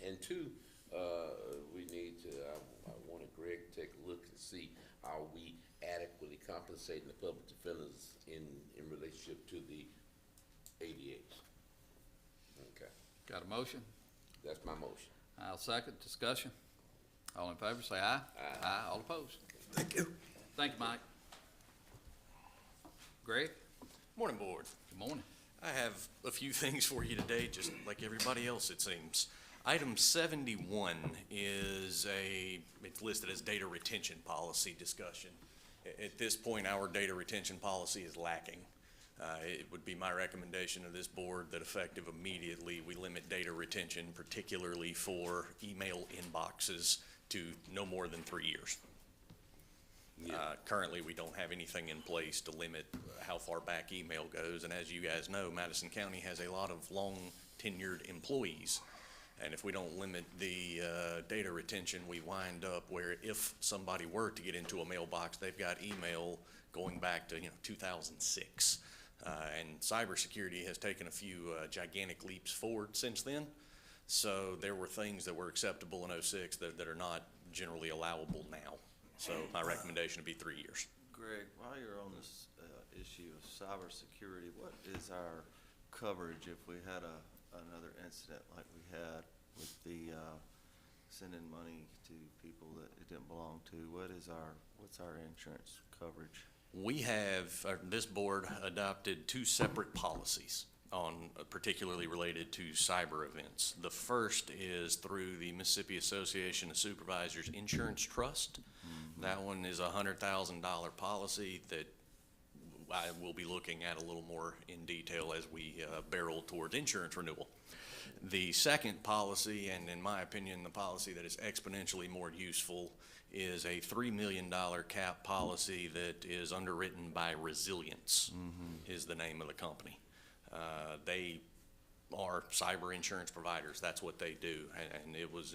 and two, we need to, I wanted Greg to take a look and see, are we adequately compensating the public defenders in relationship to the ADAs? Okay, Got a motion? that's my motion. I'll second. Discussion? All in favor, say aye. Aye. All opposed? Thank you. Thank you, Mike. Greg? Morning, Board. Good morning. I have a few things for you today, just like everybody else, it seems. Item 71 is it's listed as data retention policy discussion. At this point, our data retention policy is lacking. It would be my recommendation to this board that effective immediately, we limit data retention, particularly for email inboxes, to no more than 3 years. Currently, we don't have anything in place to limit how far back email goes, and as you guys know, Madison County has a lot of long tenured employees. And if we don't limit the data retention, we wind up where if somebody were to get into a mailbox, they've got email going back to 2006. And cybersecurity has taken a few gigantic leaps forward since then. So there were things that were acceptable in '06 that are not generally allowable now. So my recommendation would be 3 years. Greg, while you're on this issue of cybersecurity, what is our coverage if we had another incident like we had with the sending money to people that it didn't belong to? What's our insurance coverage? We have, this board adopted 2 separate policies on particularly related to cyber events. The first is through the Mississippi Association of Supervisors Insurance Trust. That one is a $100,000 policy that I will be looking at a little more in detail as we barrel towards insurance renewal. The second policy, and in my opinion, the policy that is exponentially more useful, is a $3 million cap policy that is underwritten by Resilience, is the name of the company. They are cyber insurance providers. That's what they do, and it was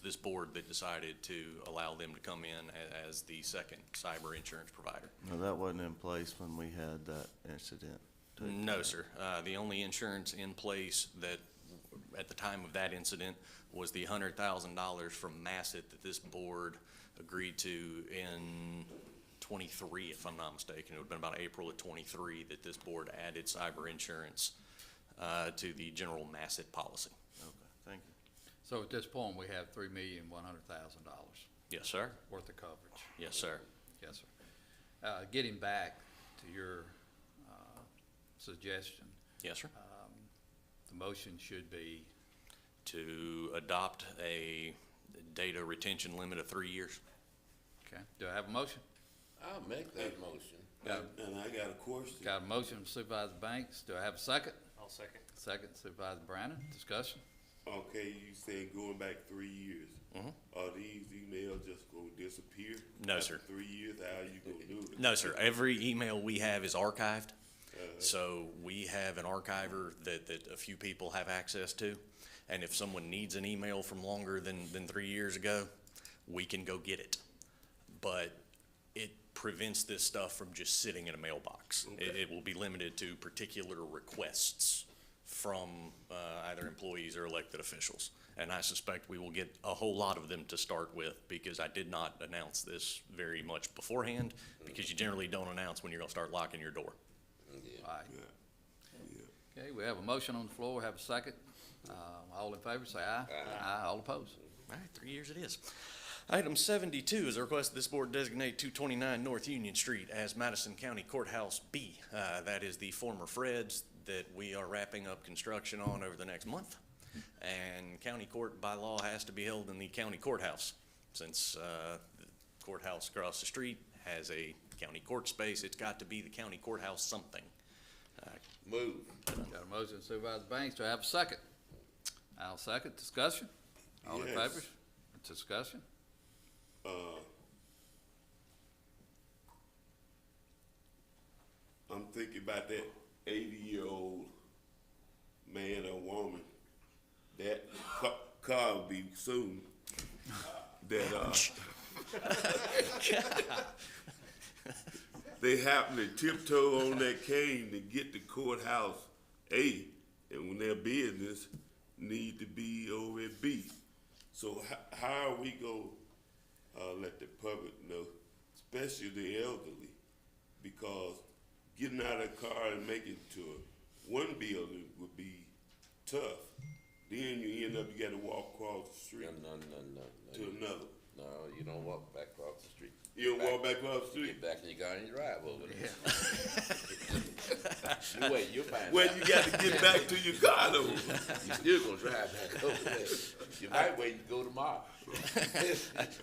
this board that decided to allow them to come in as the second cyber insurance provider. No, that wasn't in place when we had that incident. No, sir. The only insurance in place that, at the time of that incident, was the $100,000 from Massett that this board agreed to in 23, if I'm not mistaken. It would have been about April of 23 that this board added cyber insurance to the general Massett policy. Okay, thank you. So at this point, we have $3,100,000 Yes, sir. worth of coverage. Yes, sir. Yes, sir. Getting back to your suggestion, Yes, sir. the motion should be, To adopt a data retention limit of 3 years. okay, do I have a motion? I'll make that motion. And I got a question. Got a motion from Supervisor Banks. Do I have a second? I'll second. Second, Supervisor Brandon. Discussion? Okay, you saying going back 3 years. Are these emails just gonna disappear? No, after sir. 3 years, how you gonna do it? No, sir. Every email we have is archived. So we have an archiver that a few people have access to. And if someone needs an email from longer than 3 years ago, we can go get it. But it prevents this stuff from just sitting in a mailbox. It will be limited to particular requests from either employees or elected officials. And I suspect we will get a whole lot of them to start with, because I did not announce this very much beforehand, because you generally don't announce when you're gonna start locking your door. Aye. Okay, we have a motion on the floor, have a second. All in favor, say aye. Aye. All opposed. All right, 3 years it is. Item 72 is a request that this board designate 229 North Union Street as Madison County Courthouse B. That is the former Fred's that we are wrapping up construction on over the next month. And county court by law has to be held in the county courthouse. Since the courthouse across the street has a county court space, it's got to be the county courthouse something. Move. Got a motion, Supervisor Banks, do I have a second? I'll second, discussion? All in Yes. favor? Discussion? I'm thinking about that 80-year-old man or woman, that car will be soon, that, they happen to tiptoe on that cane to get to courthouse A, and when their business need to be over at B. So how are we gonna let the public know, especially the elderly, because getting out of the car and making it to one building would be tough. Then you end up, you gotta walk across the street No. to another. No, you don't walk back across the street. You don't walk back across the street? Get back in your car and you drive over there. You wait, you'll find Well, out. you got to get back to your car though. You still gonna drive back over there. You might wait and go tomorrow.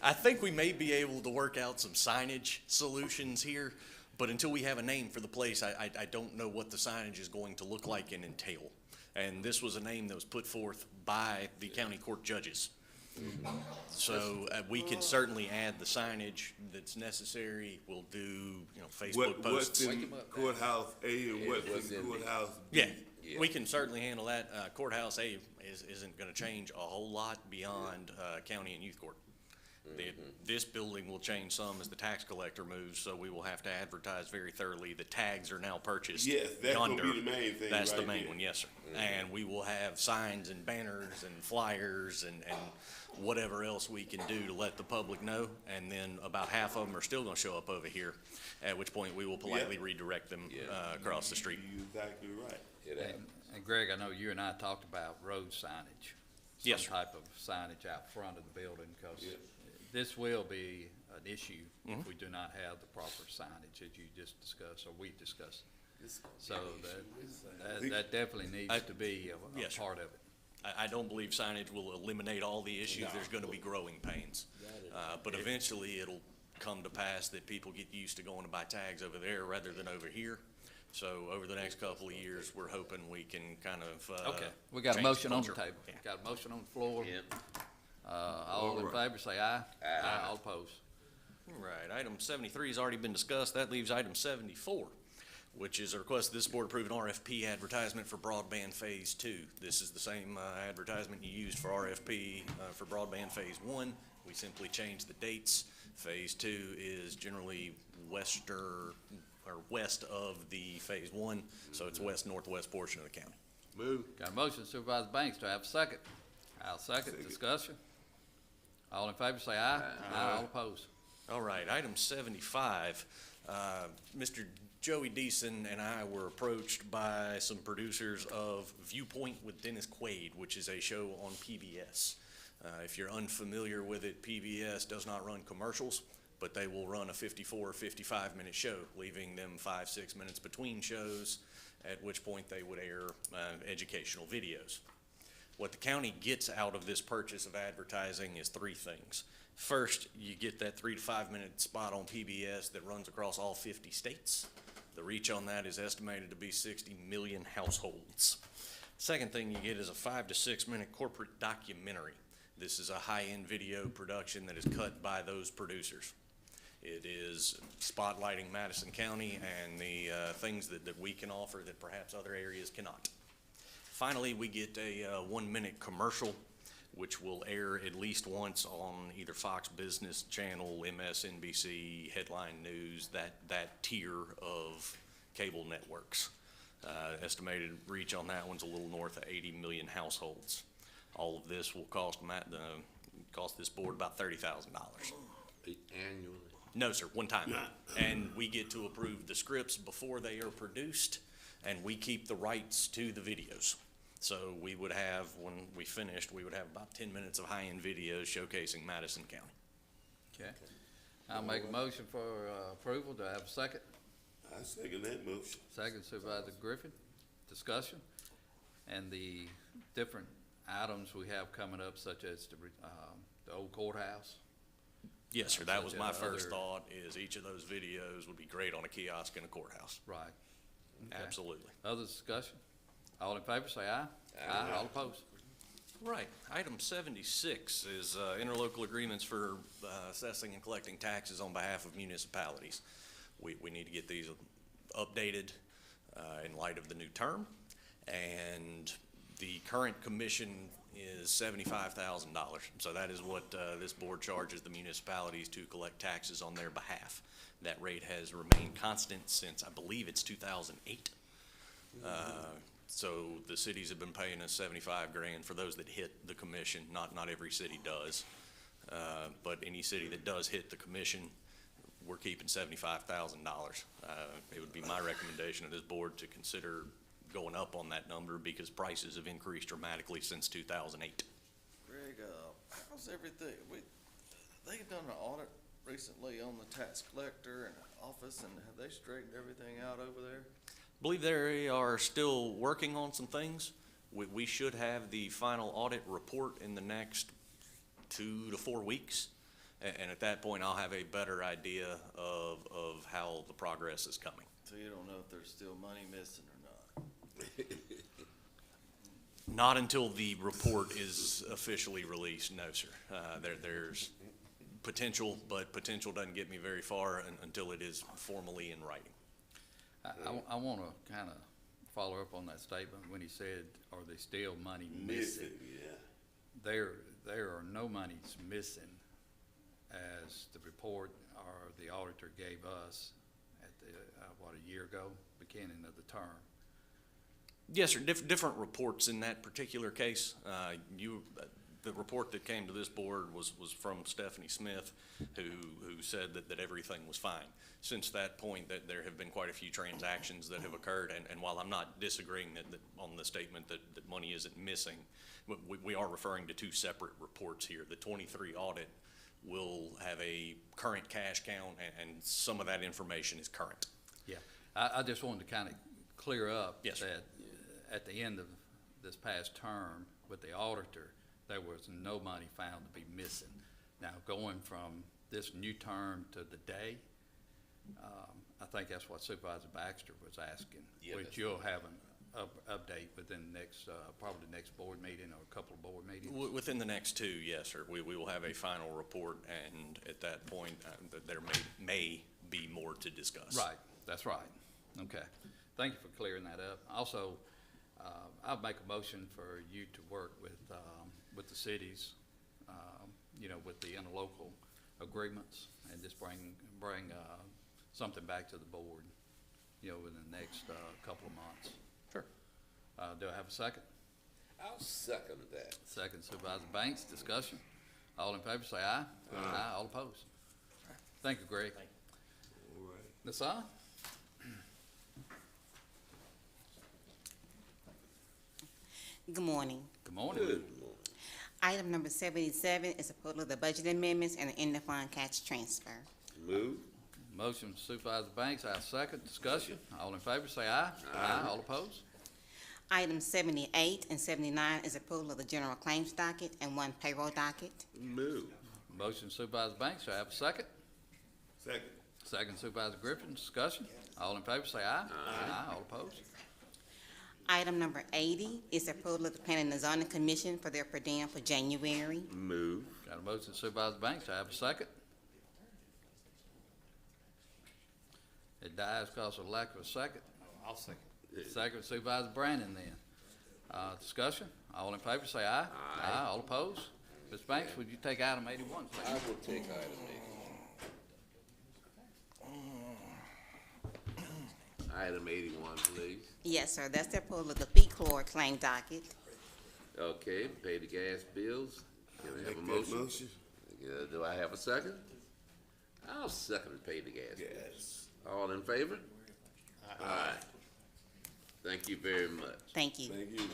I think we may be able to work out some signage solutions here, but until we have a name for the place, I don't know what the signage is going to look like and entail. And this was a name that was put forth by the county court judges. So we can certainly add the signage that's necessary. We'll do, Facebook What's posts. in courthouse A and what's in courthouse B? Yeah, we can certainly handle that. Courthouse A isn't gonna change a whole lot beyond, county and youth court. This building will change some as the tax collector moves, so we will have to advertise very thoroughly. The tags are now purchased Yes, that's gonna yonder. be the main thing That's the right main there. one, yes, sir. And we will have signs and banners and flyers and whatever else we can do to let the public know. And then about half of them are still gonna show up over here, at which point we will politely redirect them, across the street. You're exactly right. And Greg, I know you and I talked about road signage. Yes, sir. Some type of signage out front of the building, because this will be an issue if we do not have the proper signage that you just discussed, or we discussed. So that definitely needs to be a Yes, sir. part of it. I don't believe signage will eliminate all the issues. There's gonna be growing pains. But eventually it'll come to pass that people get used to going to buy tags over there rather than over here. So over the next couple of years, we're hoping we can kind of, Okay, we got a change motion on the culture. table. Got a motion on the floor. Yep. All in favor, say aye. Aye. All opposed. All right, item 73 has already been discussed. That leaves item 74, which is a request that this board approve an RFP advertisement for broadband phase 2. This is the same advertisement you used for RFP for broadband phase 1. We simply changed the dates. Phase 2 is generally west of the phase 1, so it's west-northwest portion of the county. Move. Got a motion, Supervisor Banks, do I have a second? I'll second, discussion. All in favor, say aye. Aye. All opposed. All right, item 75, Mr. Joey Deason and I were approached by some producers of Viewpoint with Dennis Quaid, which is a show on PBS. If you're unfamiliar with it, PBS does not run commercials, but they will run a 54 or 55-minute show, leaving them 5-6 minutes between shows, at which point they would air educational videos. What the county gets out of this purchase of advertising is 3 things. First, you get that 3 to 5 minute spot on PBS that runs across all 50 states. The reach on that is estimated to be 60 million households. Second thing you get is a 5 to 6 minute corporate documentary. This is a high-end video production that is cut by those producers. It is spotlighting Madison County and the things that we can offer that perhaps other areas cannot. Finally, we get a 1-minute commercial, which will air at least once on either Fox Business Channel, MSNBC, Headline News, that tier of cable networks. Estimated reach on that one's a little north of 80 million households. All of this will cost this board about $30,000. Annually? No, sir, one time. And we get to approve the scripts before they are produced, and we keep the rights to the videos. So we would have, when we finished, we would have about 10 minutes of high-end videos showcasing Madison County. Okay. I'll make a motion for approval. Do I have a second? I second that motion. Second, Supervisor Griffin. Discussion. And the different items we have coming up, such as the old courthouse. Yes, sir, that was Such my as first other- thought, is each of those videos would be great on a kiosk in a courthouse. Right. Okay. Absolutely. Other discussion? All in favor, say aye. Aye. All opposed? Right. Item 76 is interlocal agreements for assessing and collecting taxes on behalf of municipalities. We need to get these updated in light of the new term, and the current commission is $75,000. So that is what this board charges the municipalities to collect taxes on their behalf. That rate has remained constant since, I believe it's 2008. So the cities have been paying us $75,000 for those that hit the commission. Not every city does, but any city that does hit the commission, we're keeping $75,000. It would be my recommendation of this board to consider going up on that number because prices have increased dramatically since 2008. Greg, how's everything? They've done an audit recently on the tax collector and office, and have they straightened everything out over there? I believe they are still working on some things. We should have the final audit report in the next 2 to 4 weeks. And at that point, I'll have a better idea of how the progress is coming. So you don't know if there's still money missing or not? Not until the report is officially released, no, sir. There's potential, but potential doesn't get me very far until it is formally in writing. I want to kind of follow up on that statement when he said, are there still money missing? Yeah. There are no monies missing, as the report or the auditor gave us at the, a year ago, beginning of the term. Yes, sir, different reports in that particular case. The report that came to this board was from Stephanie Smith, who said that everything was fine. Since that point, that there have been quite a few transactions that have occurred, and while I'm not disagreeing that on the statement that money isn't missing, we are referring to two separate reports here. The 23 audit will have a current cash count, and some of that information is current. Yeah, I just wanted to kind of clear up Yes, sir. that at the end of this past term with the auditor, there was no money found to be missing. Now, going from this new term to the day, I think that's what Supervisor Baxter was asking, Yeah, which you'll have an update within the next, probably the next board meeting or a couple of board meetings. Within the next 2, yes, sir. We will have a final report, and at that point, there may be more to discuss. Right, that's right. Okay. Thank you for clearing that up. Also, I'll make a motion for you to work with the cities, with the interlocal agreements, and just bring something back to the board, within the next couple of months. Sure. Do I have a second? I'll second that. Second, Supervisor Banks. Discussion. All in favor, say aye. Aye. All opposed. Thank you, Greg. Thank you. All right. Nasai? Good morning. Good morning. Good morning. Item number 77 is approval of the budget amendments and the end-of-fund cash transfer. Move. Motion Supervisor Banks, I second. Discussion. All in favor, say aye. Aye. All opposed. Item 78 and 79 is approval of the general claims docket and one payroll docket. Move. Motion Supervisor Banks, do I have a second? Second. Second Supervisor Griffin. Discussion. All in favor, say aye. Aye. All opposed. Item number 80 is approval of the Planning and Zoning Commission for their per diem for January. Move. Got a motion Supervisor Banks, do I have a second? It dies because of lack of a second. I'll second. Second Supervisor Brandon then. Discussion, all in favor say aye. Aye. All opposed? Ms. Banks, would you take item 81, please? I will take item 81. Item 81, please. Yes, sir, that's the approval of the fee chlor claim docket. Okay, pay the gas bills. Can I have a motion? Do I have a second? I'll second and pay the gas bills. Yes. All in favor? Aye. Thank you very much. Thank you. Thank you.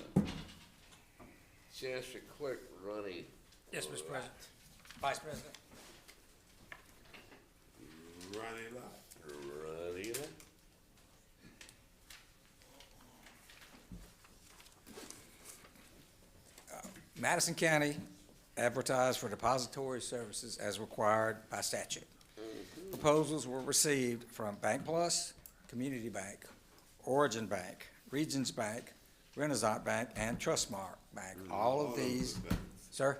Chancellor Clerk Ronnie. Yes, Mr. President. Vice President. Ronnie Lott. Ronnie Lott. Madison County advertised for depository services as required by statute. Proposals were received from Bank Plus, Community Bank, Origin Bank, Regions Bank, Renaissance Bank, and Trustmark Bank. All of these, sir?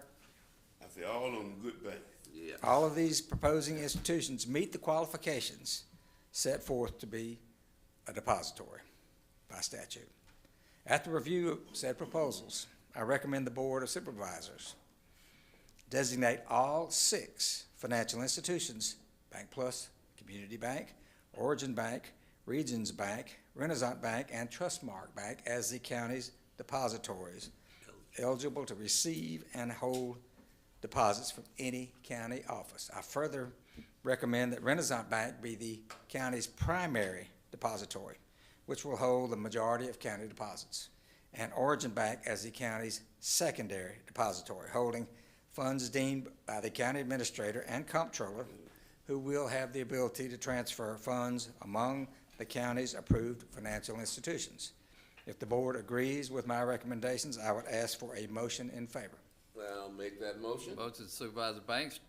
I say all of them good banks. Yeah. All of these proposing institutions meet the qualifications set forth to be a depository by statute. After review of said proposals, I recommend the Board of Supervisors designate all 6 financial institutions, Bank Plus, Community Bank, Origin Bank, Regions Bank, Renaissance Bank, and Trustmark Bank as the county's depositories eligible to receive and hold deposits from any county office. I further recommend that Renaissance Bank be the county's primary depository, which will hold the majority of county deposits, and Origin Bank as the county's secondary depository, holding funds deemed by the county administrator and comptroller, who will have the ability to transfer funds among the county's approved financial institutions. If the board agrees with my recommendations, I would ask for a motion in favor. I'll make that motion. Motion to Supervisor Banks.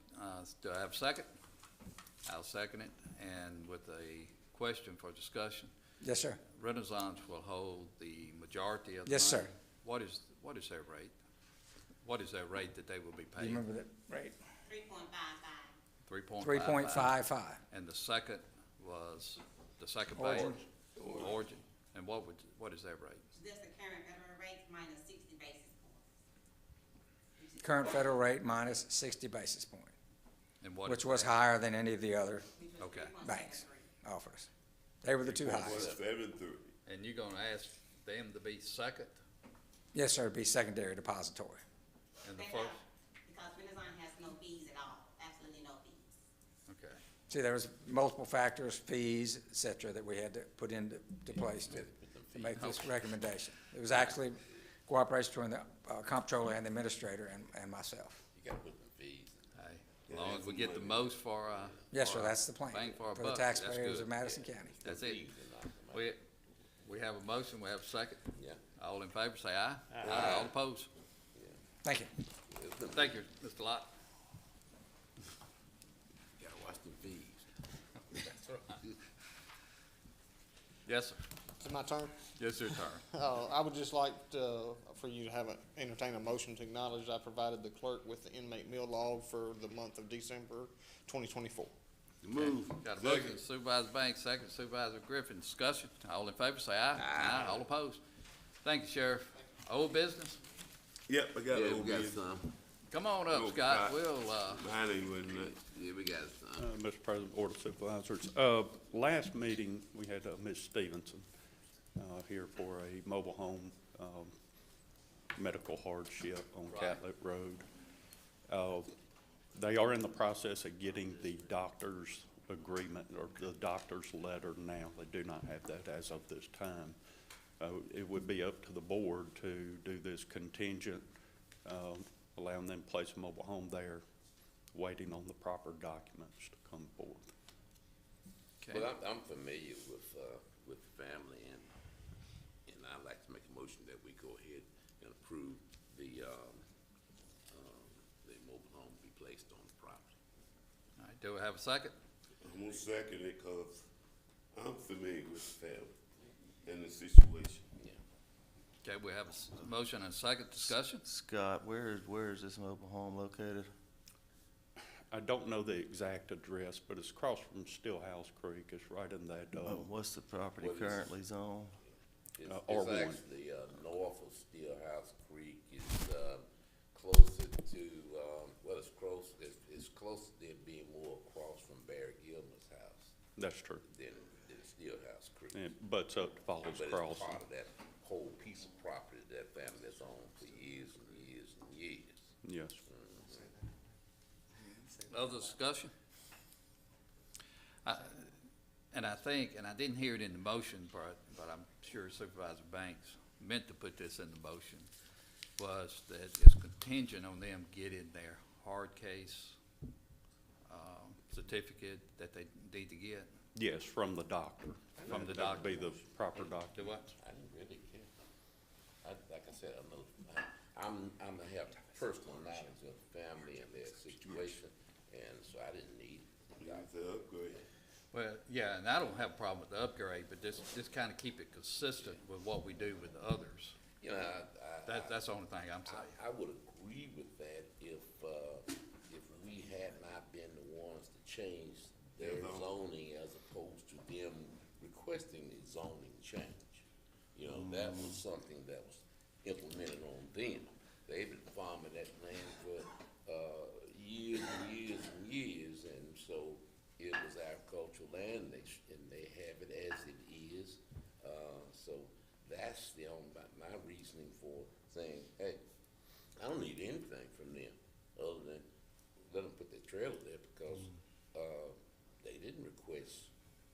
Do I have a second? I'll second it. And with a question for discussion. Yes, sir. Renaissance will hold the majority of the Yes, money. sir. What is their rate? What is their rate that they will be Do paying? you remember that rate? 3.55. 3.55. And the second was, the second bank? Origin. Origin. And what is their rate? That's the current federal rate minus 60 basis points. Current federal rate minus 60 basis point, And what which is was that? higher than any of the other Okay. banks offers. They were the 2 highest. 730. And you're gonna ask them to be second Yes, sir, it'd be secondary depository. and the They first? not, because Renaissance has no fees at all, absolutely no fees. Okay. See, there was multiple factors, fees, et cetera, that we had to put into place to make this recommendation. It was actually cooperation between the comptroller and the administrator and myself. You gotta put the fees. Hey, as long as we get the most for, Yes, sir, for that's the plan, bang for our for the buck, that's taxpayers good. of Madison County. That's it. We have a motion, we have a second. Yeah. All in favor, say aye. Aye. All opposed? Thank you. Thank you, Mr. Lott. You gotta watch the fees. That's right. Yes, sir. Is it my turn? Yes, your turn. I would just like for you to entertain a motion to acknowledge I provided the clerk with the inmate meal log for the month of December 2024. Move. Got a motion, Supervisor Banks, second Supervisor Griffin. Discussion. All in favor, say aye. Aye. All opposed? Thank you, Sheriff. Old business? Yep, I got Yeah, it we over got here. some. Come on up, Oh, Scott. God. We'll, Mine ain't with nothing. Yeah, we got some. Mr. President, Board of Supervisors, last meeting, we had Ms. Stevenson here for a mobile home medical hardship on Catlett Road. They are in the process of getting the doctor's agreement or the doctor's letter now. They do not have that as of this time. It would be up to the board to do this contingent, allowing them to place a mobile home there, waiting on the proper documents to come forth. okay. Well, I'm familiar with the family and I'd like to make a motion that we go ahead and approve the mobile home be placed on the property. All right, do we have a second? I'm gonna second it because I'm familiar with the family and the situation. Okay, we have a motion and a second. Discussion? Scott, where is this mobile home located? I don't know the exact address, but it's across from Stillhouse Creek. It's right in that, What's the property what is- currently zoned? It's R1. actually, north of Steelhouse Creek. It's, closer to, well, it's closer to being more across from Barry Gilman's house That's true. than Steelhouse Creek. It butts up to Falls But it's Crossing. part of that whole piece of property that family has owned for years and years and years. Yes. Other discussion? And I think, and I didn't hear it in the motion, but I'm sure Supervisor Banks meant to put this in the motion, was that it's contingent on them getting their hard case certificate that they need to get. Yes, from the doctor. From the That would be doctor. the proper doctor. Do what? I didn't really care. Like I said, I'm gonna have personal knowledge of the family and their situation, and so I didn't need the doctor. It's an upgrade. Well, yeah, and I don't have a problem with the upgrade, but just kind of keep it consistent with what we do with the others. You know, That's the only thing I'm saying. I would agree with that if we had not been the ones to change their zoning as opposed to them requesting the zoning change. You know, that was something that was implemented on them. They've been farming that land for, years and years and years, and so it was agricultural land, and they have it as it is. So that's my reasoning for saying, hey, I don't need anything from them other than let them put their trailer there because, they didn't request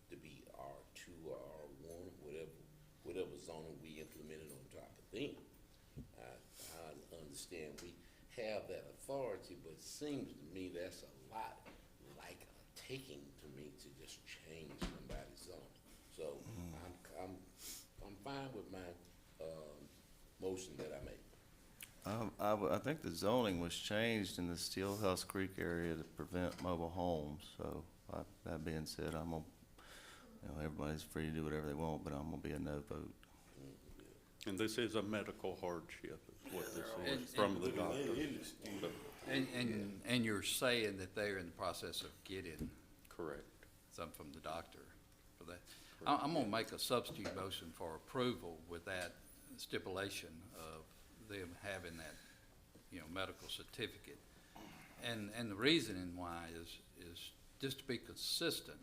to be R2 or R1, whatever zoning we implemented on top of them. I understand we have that authority, but it seems to me that's a lot like a taking to me to just change somebody's zoning. So I'm fine with my motion that I made. I think the zoning was changed in the Steelhouse Creek area to prevent mobile homes, so that being said, I'm gonna, everybody's free to do whatever they want, but I'm gonna be a no vote. And this is a medical hardship, is what this is, from the doctor. And you're saying that they're in the process of getting Correct. something from the doctor for that. I'm gonna make a substitute motion for approval with that stipulation of them having that, medical certificate. And the reasoning why is just to be consistent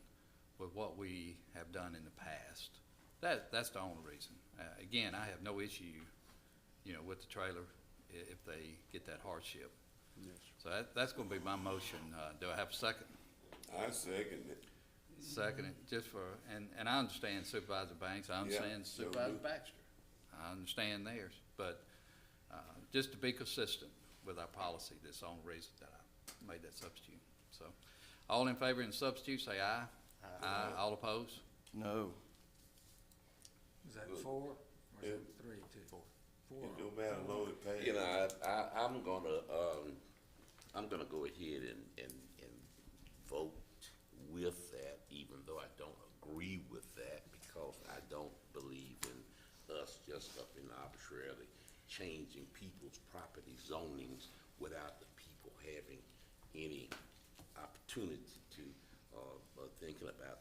with what we have done in the past. That's the only reason. Again, I have no issue, with the trailer if they get that hardship. Yes. So that's gonna be my motion. Do I have a second? I second it. Second it, just for, and I understand Supervisor Banks, I understand sure Supervisor do. Baxter. I understand theirs, but, just to be consistent with our policy, that's the only reason that I made that substitute. So, all in favor in substitute, say aye. Aye. All opposed? No. Is that 4 or is it 3, 2? 4. It don't matter, long as it pays. You know, I'm gonna go ahead and vote with that, even though I don't agree with that, because I don't believe in us just up and arbitrarily changing people's property zonings without the people having any opportunity to, thinking about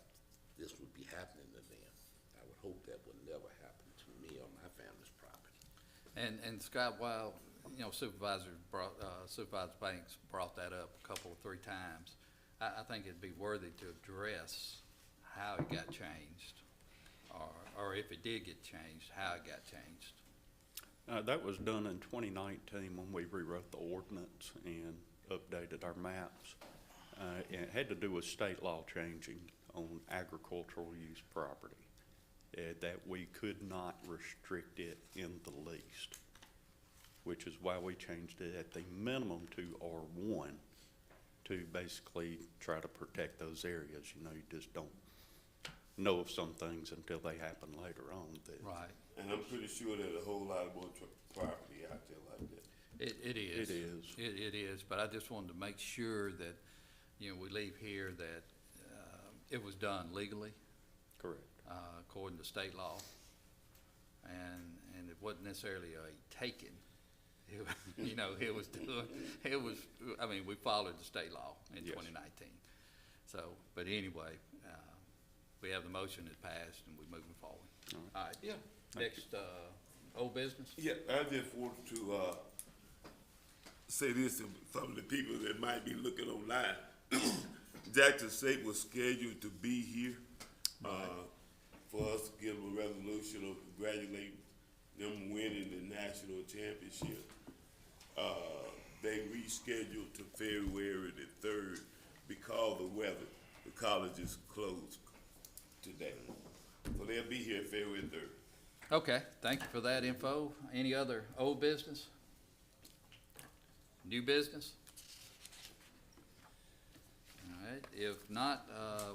this would be happening to them. I would hope that would never happen to me or my family's property. And Scott, while, Supervisor Banks brought that up a couple or 3 times, I think it'd be worthy to address how it got changed, or if it did get changed, how it got changed. That was done in 2019 when we rewrote the ordinance and updated our maps. And it had to do with state law changing on agricultural use property, that we could not restrict it in the least, which is why we changed it at the minimum to R1 to basically try to protect those areas. You just don't know of some things until they happen later on. Right. And I'm pretty sure there's a whole lot more property out there like that. It is. It is. It is, but I just wanted to make sure that, we leave here that, it was done legally, Correct. according to state law. And it wasn't necessarily a taking. It was doing, we followed the state law in Yes. 2019. So, but anyway, we have the motion that passed and we're moving forward. All right. All right. Yeah, Next, old business? Yeah, I just wanted to, say this to some of the people that might be looking online. Jackson State was scheduled to be here, for us to give them a resolution of congratulating them winning the national championship. They rescheduled to February the 3rd because of weather. The college is closed today. So they'll be here February 3rd. Okay, thank you for that info. Any other old business? New business? All right, if not,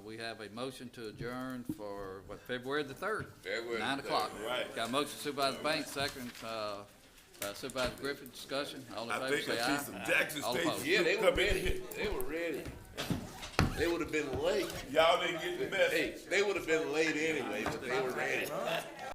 we have a motion to adjourn for, what, February the 3rd? February the 9 o'clock. 3rd, right. Got a motion Supervisor Banks, second, Supervisor Griffin, discussion. All in I favor, think say I see aye. some Jackson All State. opposed. Yeah, they were Come in ready. here. They were ready. They would have been late. Y'all didn't get the message. Hey, they would have been late anyway, but they were ready.